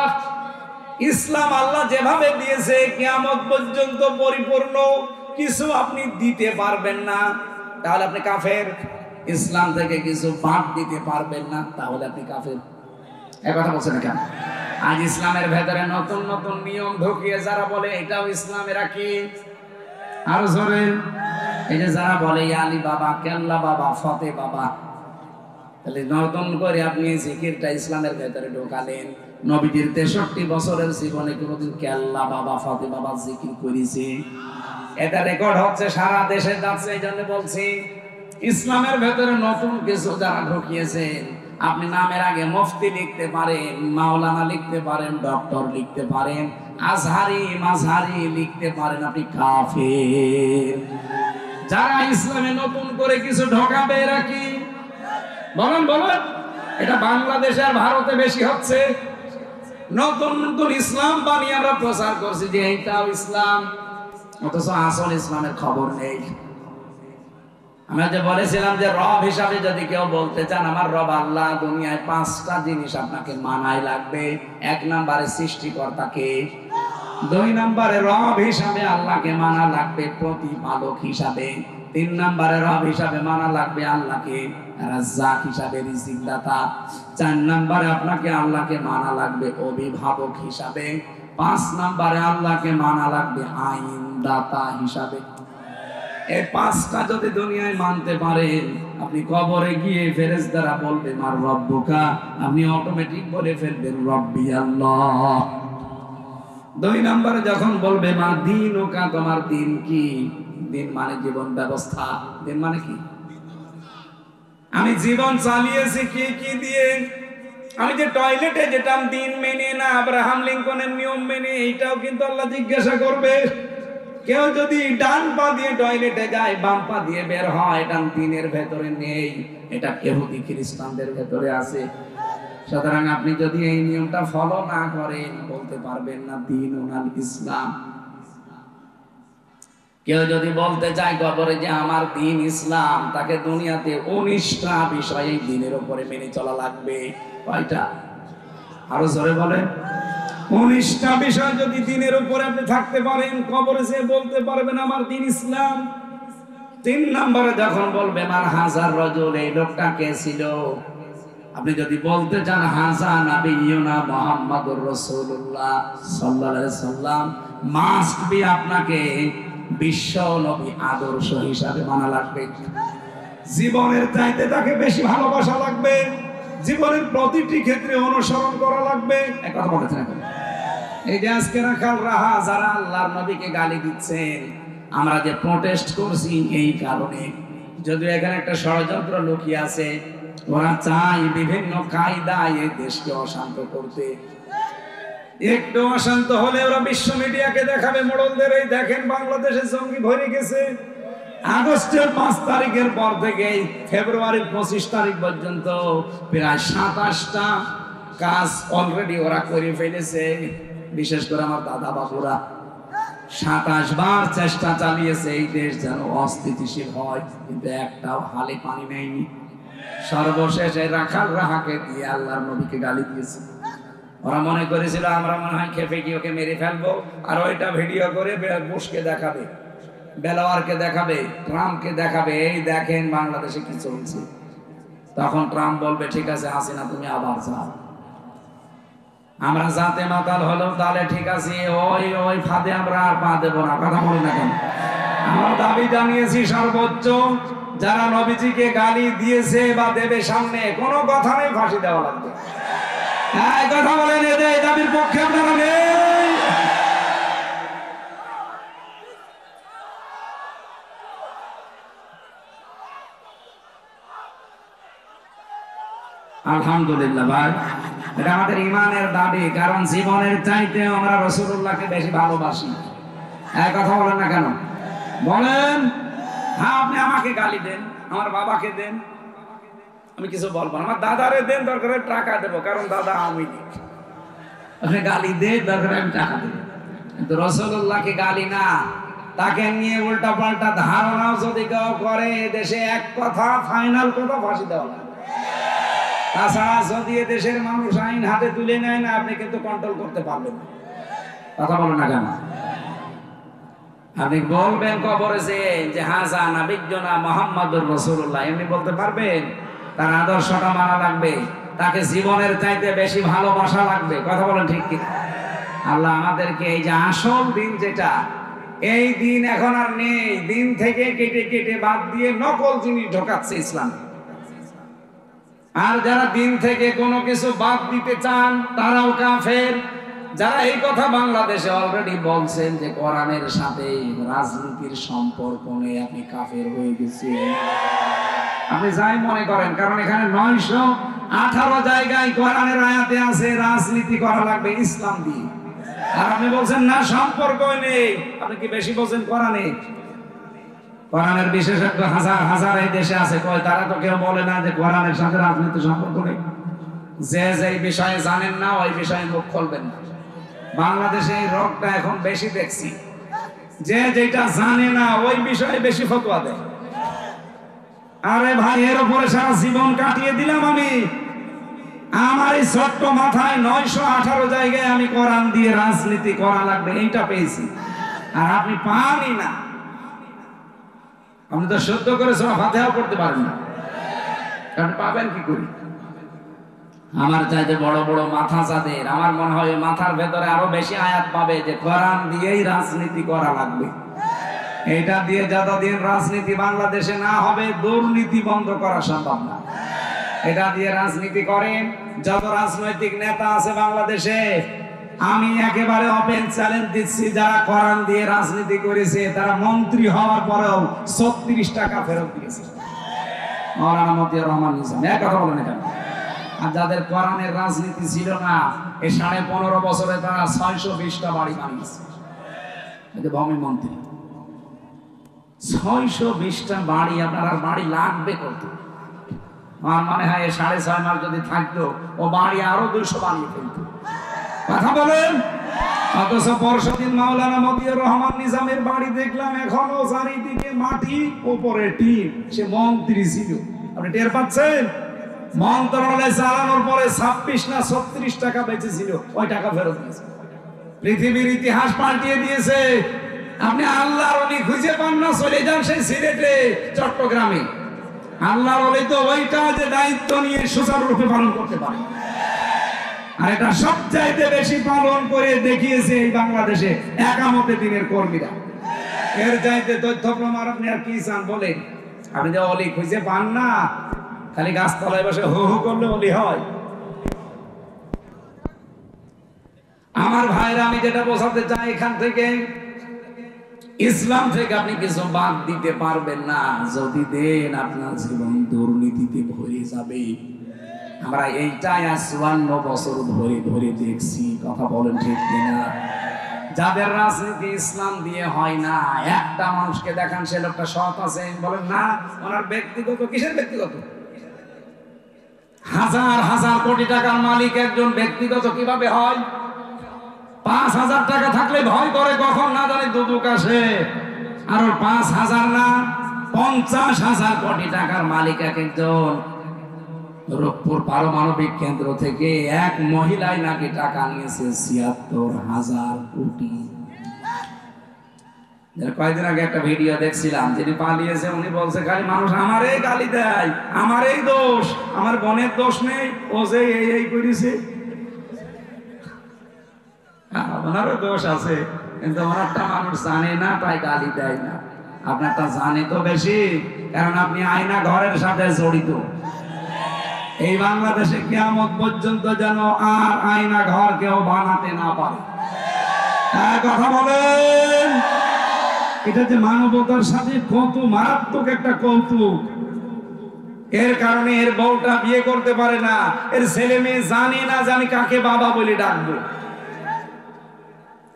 [SPEAKER 1] ইসলাম আল্লাহ যেভাবে দিয়েছে কিয়ামত পর্যন্ত পরিপূর্ণ কিছু আপনি দিতে পারবেন না, তাহলে আপনি কাফের। ইসলাম থেকে কিছু বাদ দিতে পারবেন না, তাহলে আপনি কাফের। এই কথা বলছেন না কেন? আজ ইসলামের ভেতরে নতুন নতুন নিয়ম ঢুকিয়ে যারা বলে এটাও ইসলামের কি আর জোরে, এই যে যারা বলে আলী বাবা, কেল্লা বাবা, ফতে বাবা, তাহলে নতুন করে আপনি জিকিরটা ইসলামের ভেতরে ঢোকালেন। নবীজির 63 বছরের জীবনে কোনোদিন কেল্লা বাবা ফাতে বাবা জিকির করেছে? এটা রেকর্ড হচ্ছে, সারা দেশে যাচ্ছে। এই জন্য বলছি ইসলামের ভেতরে নতুন কিছু যারা ঢুকিয়েছেন, আপনি নামের আগে মুফতি লিখতে পারেন, মাওলানা লিখতে পারেন, ডক্টর লিখতে পারেন, আজহারি মাঝহারি লিখতে পারেন, আপনি কাফের। যারা ইসলামে নতুন করে কিছু ঢোকাবে এরা কি? বলেন বলেন। এটা বাংলাদেশে আর ভারতে বেশি হচ্ছে। নতুন নতুন ইসলাম বানিয়ে আমরা প্রচার করছি যে এইটাও ইসলাম, অথচ আসল ইসলামের খবর নেই। আমি যে বলেছিলাম যে রব হিসাবে যদি কেউ বলতে চান আমার রব আল্লাহ, দুনিয়ায় 5টা জিনিস আপনাকে মানায় লাগবে। 1 নম্বরে সৃষ্টিকর্তাকে, 2 নম্বরে রব হিসাবে আল্লাহকে মানা লাগবে প্রতিপালক হিসাবে, 3 নম্বরে রব হিসাবে মানা লাগবে আল্লাহকে রাজ্জাক হিসাবে রিজিক দাতা, 4 নম্বরে আপনাকে আল্লাহকে মানা লাগবে অভিভাবক হিসাবে, 5 নম্বরে আল্লাহকে মানা লাগবে আইন দাতা হিসাবে। এই 5টা যদি দুনিয়ায় মানতে পারেন, আপনি কবরে গিয়ে ফেরেশতারা বলবে মার রব্বুকা, আপনি অটোমেটিক বলে ফেলবেন রব্বি আল্লাহ। 2 নম্বরে যখন বলবে মা দীনুকা, তোমার দিন কি? দিন মানে জীবন ব্যবস্থা। দিন মানে কি? আমি জীবন চালিয়েছি কি কি দিয়ে? আমি যে টয়লেটে যেতাম দিন মেনে না আব্রাহাম লিঙ্কনের নিয়ম মেনে, এইটাও কিন্তু আল্লাহ জিজ্ঞাসা করবে। কেউ যদি ডান পা দিয়ে টয়লেটে যায়, বাম পা দিয়ে বের হয়, এটা দিনের ভেতরে নেই, এটা ইহুদি খ্রিস্টানদের ভেতরে আছে। সুতরাং আপনি যদি এই নিয়মটা ফলো না করেন, বলতে পারবেন না দিন ওনাল ইসলাম। কেউ যদি বলতে চায় কবরে যে আমার দিন ইসলাম, তাকে দুনিয়াতে 19টা বিষয় এই দিনের উপরে মেনে চলা লাগবে। কয়টা? আরো জোরে বলেন। 19টা বিষয় যদি দিনের উপরে আপনি থাকতে পারেন, কবরে যে বলতে পারবেন আমার দিন ইসলাম। 3 নম্বরে যখন বলবে মান হাজার রাজুল, এই লোকটা কে ছিল? আপনি যদি বলতে চান হাজা নাবিয়ুনা মুহাম্মাদুর রাসূলুল্লাহ সাল্লাল্লাহু আলাইহি সাল্লাম, মাস্ট বি আপনাকে বিশ্ব নবী আদর্শ হিসাবে মানা লাগবে। জীবনের চাইতে তাকে বেশি ভালোবাসা লাগবে, জীবনের প্রতিটি ক্ষেত্রে অনুসরণ করা লাগবে। এক কথা বলেছেন এখন। এই যে আজকে রাখাল রাহা যারা আল্লাহর নবীকে গালি দিচ্ছেন, আমরা যে প্রোটেস্ট করছি এই কারণে। যদিও এখানে একটা ষড়যন্ত্র লুকিয়ে আছে, ওরা চায় বিভিন্ন কায়দায় এই দেশকে অশান্ত করতে। একটু অশান্ত হলে ওরা বিশ্ব মিডিয়াকে দেখাবে মোড়লদের, এই দেখেন বাংলাদেশে জঙ্গি ভরে গেছে। আগস্টের 5 তারিখের পর থেকে ফেব্রুয়ারির 25 তারিখ পর্যন্ত প্রায় 27টা কাজ অলরেডি ওরা করে ফেলেছে। বিশেষ করে আমার দাদা বাবুরা 27 বার চেষ্টা চালিয়েছে এই দেশ যেন অস্থিতিশীল হয়, কিন্তু একটাও হালে পানি নেয়নি। সর্বশেষে রাখাল রাহাকে দিয়ে আল্লাহর নবীকে গালি দিয়েছে। ওরা মনে করেছিল আমরা মনে হয় খেপে কি ওকে মেরে ফেলবো, আর ওইটা ভিডিও করে বুশকে দেখাবে, বেলাওয়ারকে দেখাবে, ট্রাম্পকে দেখাবে, এই দেখেন বাংলাদেশে কি চলছে। তখন ট্রাম্প বলবে ঠিক আছে হাসিনা তুমি আবার যাও, আমরা যাতে মাতাল হলো তাহলে ঠিক আছে, ওই ফাঁদে আমরা আর পা দেবো না। কথা বলি না কেন? আমরা দাবি জানিয়েছি সর্বোচ্চ, যারা নবীজিকে গালি দিয়েছে বা দেবে সামনে, কোনো কথা নেই, ফাঁসি দেওয়া লাগবে। হ্যাঁ কথা বলেন, এই দাবির পক্ষে আপনারা নেই। আলহামদুলিল্লাহ ভাই, এটা আমাদের ইমানের দাবি, কারণ জীবনের চাইতে আমরা রাসূলুল্লাহকে বেশি ভালোবাসি। এক কথা বলেন না কেন? বলেন। হ্যাঁ আপনি আমাকে গালি দেন, আমার বাবাকে দেন, আমি কিছু বলবো না। আমার দাদারে দেন, দরকার টাকা দেবো, কারণ দাদা আমি আপনি গালি দেন, দরকার আমি টাকা দেবো, কিন্তু রাসূলুল্লাহকে গালি না। তাকে নিয়ে উল্টা পাল্টা ধারণাও যদি কেউ করে, দেশে এক কথা ফাইনাল কথা, ফাঁসি দেওয়া লাগে। তাছাড়া যদি দেশের মানুষ আইন হাতে তুলে নেয় না, আপনি কিন্তু কন্ট্রোল করতে পারবেন না। কথা বলেন না কেন? আপনি বলবেন কবরে যে হাজা নাবিয়ুনা মুহাম্মাদুর রাসূলুল্লাহ, এমনি বলতে পারবেন? তার আদর্শটা মানা লাগবে, তাকে জীবনের চাইতে বেশি ভালোবাসা লাগবে। কথা বলেন ঠিক কি? আল্লাহ আমাদেরকে এই যে আসল দিন যেটা, এই দিন এখন আর নেই, দিন থেকে কেটে কেটে বাদ দিয়ে নকল জিনিস ঢোকাচ্ছে ইসলাম।
[SPEAKER 2] আর যারা দিন থেকে কোনো কিছু বাদ দিতে চান তারাও কাফের। যারা এই কথা বাংলাদেশে অলরেডি বলছেন যে কোরআনের সাথে রাজনীতির সম্পর্ক নেই, আপনি কাফের হয়ে গেছেন। আপনি যাই মনে করেন, কারণ এখানে 918 জায়গায় কোরআনের আয়াতে আছে রাজনীতি করা লাগবে ইসলাম দিয়ে, আর আপনি বলছেন না সম্পর্ক নেই। আপনি কি বেশি বলছেন কোরআনে? কোরআনের বিশেষজ্ঞ হাজার হাজার এই দেশে আছে, কয় তারা তো কেউ বলে না যে কোরআনের সাথে রাজনীতি সম্পর্ক নেই। যে যে বিষয়ে জানেন না ওই বিষয়ে মুখ খুলবেন না। বাংলাদেশে এই রোগটা এখন বেশি দেখছি, যে যেটা জানে না ওই বিষয়ে বেশি ফতোয়া দেয়। আরে ভাই, এর উপরে সারা জীবন কাটিয়ে দিলাম আমি। আমার এই ছোট্ট মাথায় 918 জায়গায় আমি কোরআন দিয়ে রাজনীতি করা লাগবে এইটা পেয়েছি, আর আপনি পানই না। আপনি তো সত্য করে সূরা ফাতিহা পড়তে পারেন না, আপনি পাবেন কি করে? আমার চাইতে বড় বড় মাথা যাদের, আমার মনে হয় মাথার ভেতরে আরো বেশি আয়াত পাবে যে কোরআন দিয়েই রাজনীতি করা লাগবে। এটা দিয়ে যতদিন রাজনীতি বাংলাদেশে না হবে দুর্নীতি বন্ধ করা সম্ভব না। এটা দিয়ে রাজনীতি করেন যত রাজনৈতিক নেতা আছে বাংলাদেশে, আমি একেবারে ওপেন চ্যালেঞ্জ দিচ্ছি, যারা কোরআন দিয়ে রাজনীতি করেছে তারা মন্ত্রী হওয়ার পরেও 36 টাকা ফেরত দিয়েছে। মাওলানা মতিয়ার রহমান নিজাম এক কথা বলেন এটা। আর যাদের কোরআনের রাজনীতি ছিল না, এই 15.5 বছরে তারা 620টা বাড়ি বানিয়েছে। এটা ভূমি মন্ত্রী 620টা বাড়ি, আপনার আর বাড়ি লাগবে কত? আমার মনে হয় 6.5 মাস যদি থাকতো ও বাড়ি আরো 200 বানিয়ে ফেলতো। কথা বলেন। অথচ পরশুদিন মাওলানা মতিয়ার রহমান নিজামের বাড়ি দেখলাম এখনো চারিদিকে মাটি, উপরে টিন। সে মন্ত্রী ছিল, আপনি টের পাচ্ছেন? মন্ত্রণালয় চালানোর পরে 26 না 36 টাকা বেঁচেছিল, ওই টাকা ফেরত দিয়েছে। পৃথিবীর ইতিহাস পাল্টিয়ে দিয়েছে। আপনি আল্লাহর ওলি খুঁজে পান না, চলে যান সেই সিলেটে, চট্টগ্রামে। আল্লাহর ওলি তো ওইটা যে দায়িত্ব নিয়ে সুচারুরূপে পালন করতে পারে, আর এটা সবচাইতে বেশি পালন করে দেখিয়েছে এই বাংলাদেশে একামতে দিনের কর্মীরা। এর চাইতে তথ্য প্রমাণ আপনি আর কি চান বলেন? আপনি যে ওলি খুঁজে পান না, খালি গাছতলায় বসে হু হু করলে ওলি হয়? আমার ভাইরা, আমি যেটা বোঝাতে চাই এখান থেকে, ইসলাম থেকে আপনি কিছু বাদ দিতে পারবেন না। যদি দেন আপনার জীবন দুর্নীতিতে ভরে যাবে। আমরা এইটাই 54 বছর ধরে ধরে দেখছি। কথা বলেন ঠিক কিনা? যাদের রাজনীতি ইসলাম দিয়ে হয় না, একটা মানুষকে দেখান সে লোকটা সৎ আছে, বলেন না ওনার ব্যক্তিগত। কিসের ব্যক্তিগত? হাজার হাজার কোটি টাকার মালিক একজন ব্যক্তিগত কিভাবে হয়? 5,000 টাকা থাকলে ভয় করে কখন না জানি দুদুক আসে। আর 5,000 না 50,000 কোটি টাকার মালিক একজন। রূপপুর পারমাণবিক কেন্দ্র থেকে এক মহিলাই নাকি টাকা নিয়েছে 76,000 কোটি। কয়েকদিন আগে একটা ভিডিও দেখছিলাম, যিনি পালিয়েছে উনি বলছে খালি মানুষ আমারই গালি দেয়, আমারই দোষ, আমার বোনের দোষ নেই, ও যে এই করেছে। ওনারও দোষ আছে, কিন্তু ওনারটা মানুষ জানে না, তাই গালি দেয় না। আপনারটা জানে তো বেশি, কারণ আপনি আয়না ঘরের সাথে জড়িত। এই বাংলাদেশে কিয়ামত পর্যন্ত যেন আর আয়না ঘর কেউ বানাতে না পারে। কথা বলেন। এটা যে মানবতার সাথে কত মারাত্মক একটা কৌতুক। এর কারণে এর বউটা বিয়ে করতে পারে না, এর ছেলে মেয়ে জানে না যে আমি কাকে বাবা বলে ডাকবো।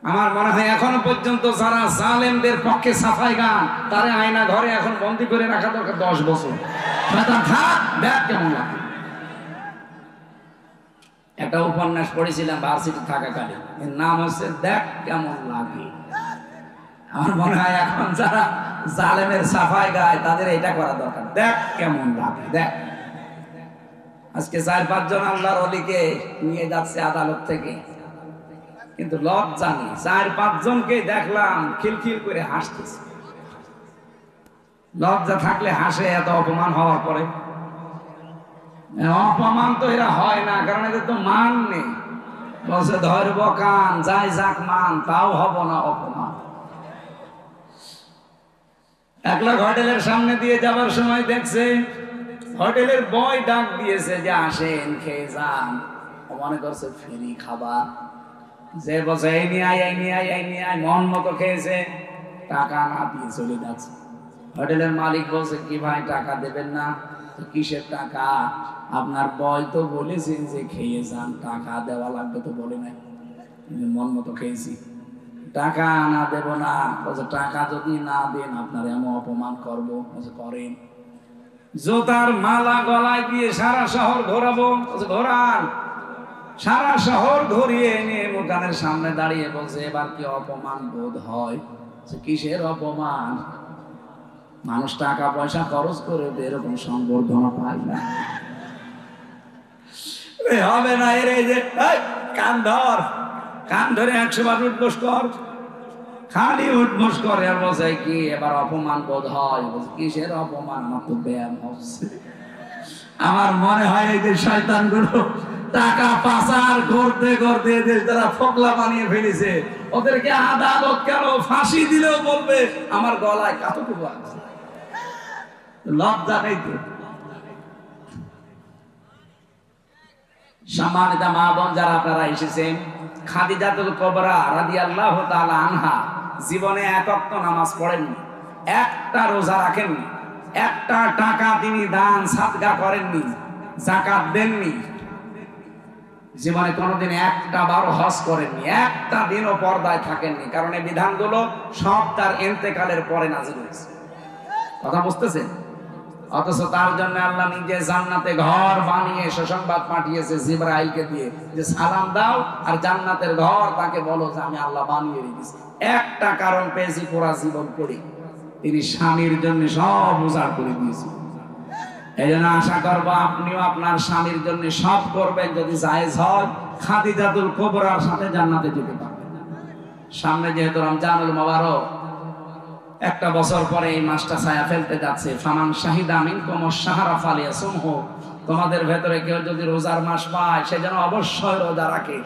[SPEAKER 2] আমার মনে হয় এখনো পর্যন্ত যারা জালেমদের পক্ষে সাফাই গান, তারা আয়না ঘরে এখন বন্দী করে রাখা দরকার 10 বছর। থাক, দেখ কেমন লাগে। একটা উপন্যাস পড়েছিলাম ভার্সিটি থাকাকালীন, এর নাম হচ্ছে দেখ কেমন লাগে। আমার মনে হয় এখন যারা জালেমের সাফাই গায় তাদের এটা করা দরকার, দেখ কেমন লাগে। দেখ, আজকে 4-5 জন আল্লাহর ওলিকে নিয়ে যাচ্ছে আদালত থেকে, কিন্তু লজ্জা নেই। 4-5 জনকে দেখলাম খিলখিল করে হাসতেছে। লজ্জা থাকলে হাসে এত অপমান হওয়ার পরে? অপমান তো এরা হয় না, কারণ এদের তো মান নেই। বলছে ধরব কান, যাই যাক মান, তাও হব না অপমান। একলা হোটেলের সামনে দিয়ে যাবার সময় দেখছে হোটেলের বয় ডাক দিয়েছে যে আসেন খেয়ে যান। ও মনে করছে ফ্রি খাবার, যে বসে এই নিয়ে আয় এই নিয়ে আয় এই নিয়ে আয়, মন মতো খেয়েছে, টাকা না দিয়ে চলে যাচ্ছে। হোটেলের মালিক বলছে কি ভাই টাকা দেবেন না? কিসের টাকা? আপনার বয় তো বলেছেন যে খেয়ে যান, টাকা দেওয়া লাগবে তো বলে নাই, মন মতো খেয়েছি, টাকা না দেব না। বলছে টাকা যদি না দেন আপনার এমন অপমান করবো। বলছে করেন। জোতার মালা গলায় দিয়ে সারা শহর ঘোরাবো। বলছে ঘোরান। সারা শহর ঘুরিয়ে এনে দোকানের সামনে দাঁড়িয়ে বলছে এবার কি অপমান বোধ হয়? কিসের অপমান? মানুষ টাকা পয়সা খরচ করে এরকম সংবর্ধনা পায় না। হবে না এর এই যে কান ধর, কান ধরে 100 বার উঠবোস কর, খালি উঠবোস করে। আর বলছে কি এবার অপমান বোধ হয়? কিসের অপমান? আমার তো ব্যায়াম হচ্ছে। আমার মনে হয় এই যে শয়তান গুলো টাকা পাচার করতে করতে এদের যারা ফোকলা বানিয়ে ফেলেছে, ওদেরকে আদালত কেন ফাঁসি দিলেও বলবে আমার গলায় কতটুকু আছে, লজ্জা নেই তো। সম্মানিত মা বোন যারা আপনারা এসেছেন, খাদিজাতুল কুবরা রাদিয়াল্লাহু তাআলা আনহা জীবনে এক ওয়াক্ত নামাজ পড়েননি, একটা রোজা রাখেননি, একটা টাকা তিনি দান সাদকা করেননি, যাকাত দেননি, জীবনে কোনোদিন একটা বারও হজ করেননি, একটা দিনও পর্দায় থাকেননি। কারণ এই বিধানগুলো সব তার ইন্তেকালের পরে নাযিল হয়েছে। কথা বুঝতেছেন? অথচ তার জন্য আল্লাহ নিজে জান্নাতে ঘর বানিয়ে সুসংবাদ পাঠিয়েছে জিবরাইলকে দিয়ে যে সালাম দাও আর জান্নাতের ঘর তাকে বলো যে আমি আল্লাহ বানিয়ে রেখেছি। একটা কারণ পেয়েছি পুরা জীবন করে, তিনি স্বামীর জন্য সব উজাড় করে দিয়েছেন। এই জন্য আশা করবো আপনিও আপনার স্বামীর জন্য সব করবেন, যদি জায়েজ হয় খাদিজাতুল কুবরার সাথে জান্নাতে যেতে পারবেন। সামনে যেহেতু রমজানুল মুবারক, একটা বছর পরে এই মাসটা ছায়া ফেলতে যাচ্ছে। ফামান শাহিদা মিনকুম আশ-শাহরা ফালিয়াসুমহু, তোমাদের ভেতরে কেউ যদি রোজার মাস পায় সে যেন অবশ্যই রোজা রাখে।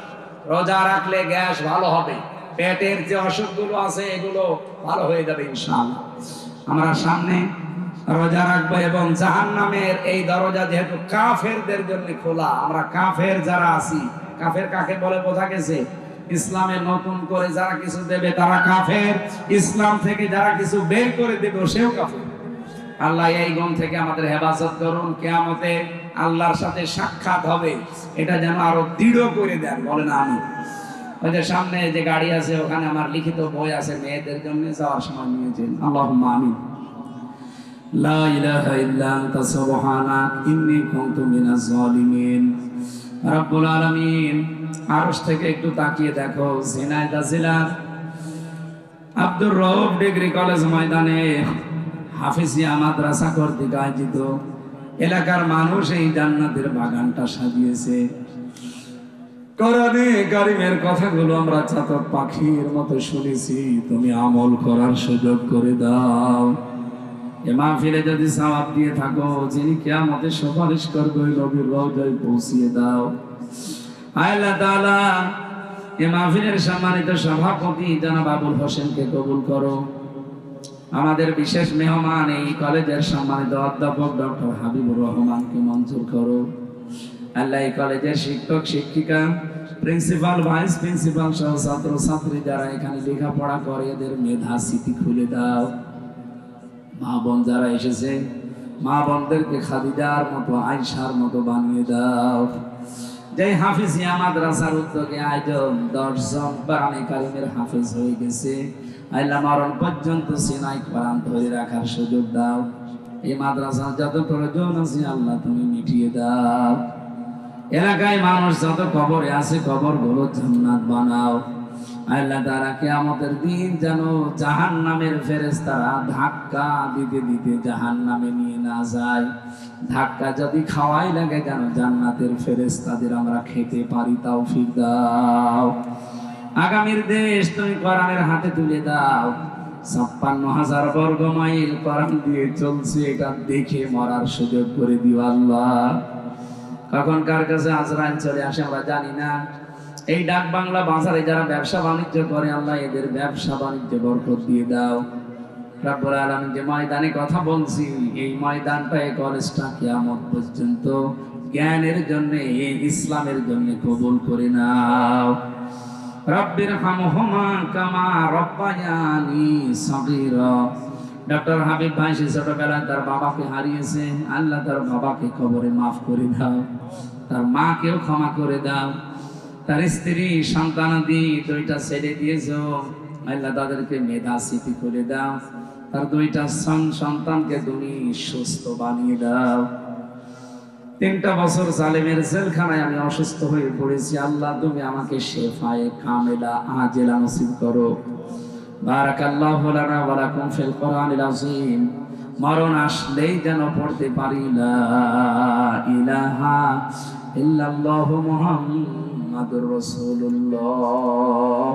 [SPEAKER 2] রোজা রাখলে গ্যাস ভালো হবে, পেটের যে অসুখগুলো আছে এগুলো ভালো হয়ে যাবে ইনশাআল্লাহ। আমরা সামনে রোজা রাখবো এবং জাহান্নামের এই দরজা যেহেতু কাফেরদের জন্য খোলা, আমরা কাফের যারা আছি, কাফের কাকে বলে বোঝা গেছে? ইসলামে নতুন করে যারা কিছু দেবে তারা কাফের, ইসলাম থেকে যারা কিছু বের করে দেবে সেও কাফের। আল্লাহ এই গুণ থেকে আমাদের হেফাজত করুন। কিয়ামতে আল্লাহর সাথে সাক্ষাৎ হবে, এটা যেন আরো দৃঢ় করে দেন। বলেন আমি। ওই যে সামনে যে গাড়ি আছে ওখানে আমার লিখিত বই আছে, মেয়েদের জন্য যাওয়ার সময় নিয়েছেন। আল্লাহুম্মা আমিন। লা ইলাহা ইল্লা আনতা সুবহানাক ইন্নী কুনতু মিনাজ জালিমিন। রব্বুল আলামিন, আরশ থেকে একটু তাকিয়ে দেখো, ঝিনাইদহ জেলার আব্দুর রউফ ডিগ্রি কলেজ ময়দানে হাফিজিয়া মাদ্রাসা কর্তৃক আয়োজিত এলাকার মানুষ এই জান্নাতের বাগানটা সাজিয়েছে। কোরআনে কারীমের কথাগুলো আমরা চাতক পাখির মতো শুনেছি, তুমি আমল করার সুযোগ করে দাও। এ মাহফিলে যদি সওয়াব দিয়ে থাকো, যিনি কিয়ামতে সুপারিশ করবে ওই নবীর রওজায় পৌঁছিয়ে দাও। আল্লাহ তাআলা এ মাহফিলের সম্মানিত সভাপতি জনাব আবুল হোসেনকে কবুল করো। আমাদের বিশেষ মেহমান এই কলেজের সম্মানিত অধ্যাপক ডক্টর হাবিবুর রহমানকে মঞ্জুর করো। আল্লাহ এই কলেজের শিক্ষক শিক্ষিকা, প্রিন্সিপাল, ভাইস প্রিন্সিপাল সহ ছাত্র ছাত্রী যারা এখানে লেখাপড়া করে এদের মেধা স্মৃতি খুলে দাও। মা বোন যারা এসেছে, মা বোনদেরকে খাদিজার মতো আয়েশার মতো বানিয়ে দাও। যে হাফিজিয়া মাদ্রাসার উদ্যোগে আয়োজন 10 জন কোরআনে কারীমের হাফেজ হয়ে গেছে, আল্লাহ মরণ পর্যন্ত সিনাই কোরআন ধরে রাখার সুযোগ দাও। এই মাদ্রাসার যত প্রয়োজন আছে আল্লাহ তুমি মিটিয়ে দাও। এলাকায় মানুষ যত কবরে আছে কবরগুলো জান্নাত বানাও। আল্লাহ তাআলা কিয়ামতের দিন যেন জাহান্নামের ফেরেশতারা ধাক্কা দিতে দিতে জাহান্নামে নিয়ে না যায়। ধাক্কা যদি খাওয়াই লাগে যেন জান্নাতের ফেরেশতাদের আমরা খেতে পারি, তৌফিক দাও। আগামীর দেশ তুমি কোরআনের হাতে তুলে দাও। ৫৬,০০০ বর্গ মাইল কোরআন দিয়ে চলছে, এটা দেখে মরার সুযোগ করে দিও আল্লাহ। কখন কার কাছে আজরাইল চলে আসে আমরা জানি না। এই ডাক বাংলা বাজারে যারা ব্যবসা বাণিজ্য করে আল্লাহ এদের ব্যবসা বাণিজ্যে বরকত দিয়ে দাও।
[SPEAKER 1] রব্বুল আলামিন যে ময়দানে কথা বলছি, এই ময়দানটা এই কলেজটা কিয়ামত পর্যন্ত জ্ঞানের জন্য, ইসলামের জন্য কবুল করে নাও। রব্বির হামহুমা কামা রব্বায়ানি সগীরা। ডক্টর হাবিব ভাই সে ছোটবেলায় তার বাবাকে হারিয়েছে। আল্লাহ তার বাবাকে কবরে মাফ করে দাও, তার মাকেও ক্ষমা করে দাও, তার স্ত্রী সন্তানাদি দুইটা ছেলে দিয়েছো, আল্লাহ তাদেরকে মেধা স্মৃতি করে দাও, তার দুইটা সন্তানকে তুমি সুস্থ বানিয়ে দাও। 3টা বছর জালেমের জেলখানায় আমি অসুস্থ হয়ে পড়েছি, আল্লাহ তুমি আমাকে শেফায়ে কামেলা আজেলা নসিব করো। বারাকাল্লাহু লানা ওয়া লাকুম ফিল কোরআনিল আযীম। মরণ আসলেই যেন পড়তে পারি লা ইলাহা ইল্লাল্লাহু মুহাম্মাদুর রাসূলুল্লাহ।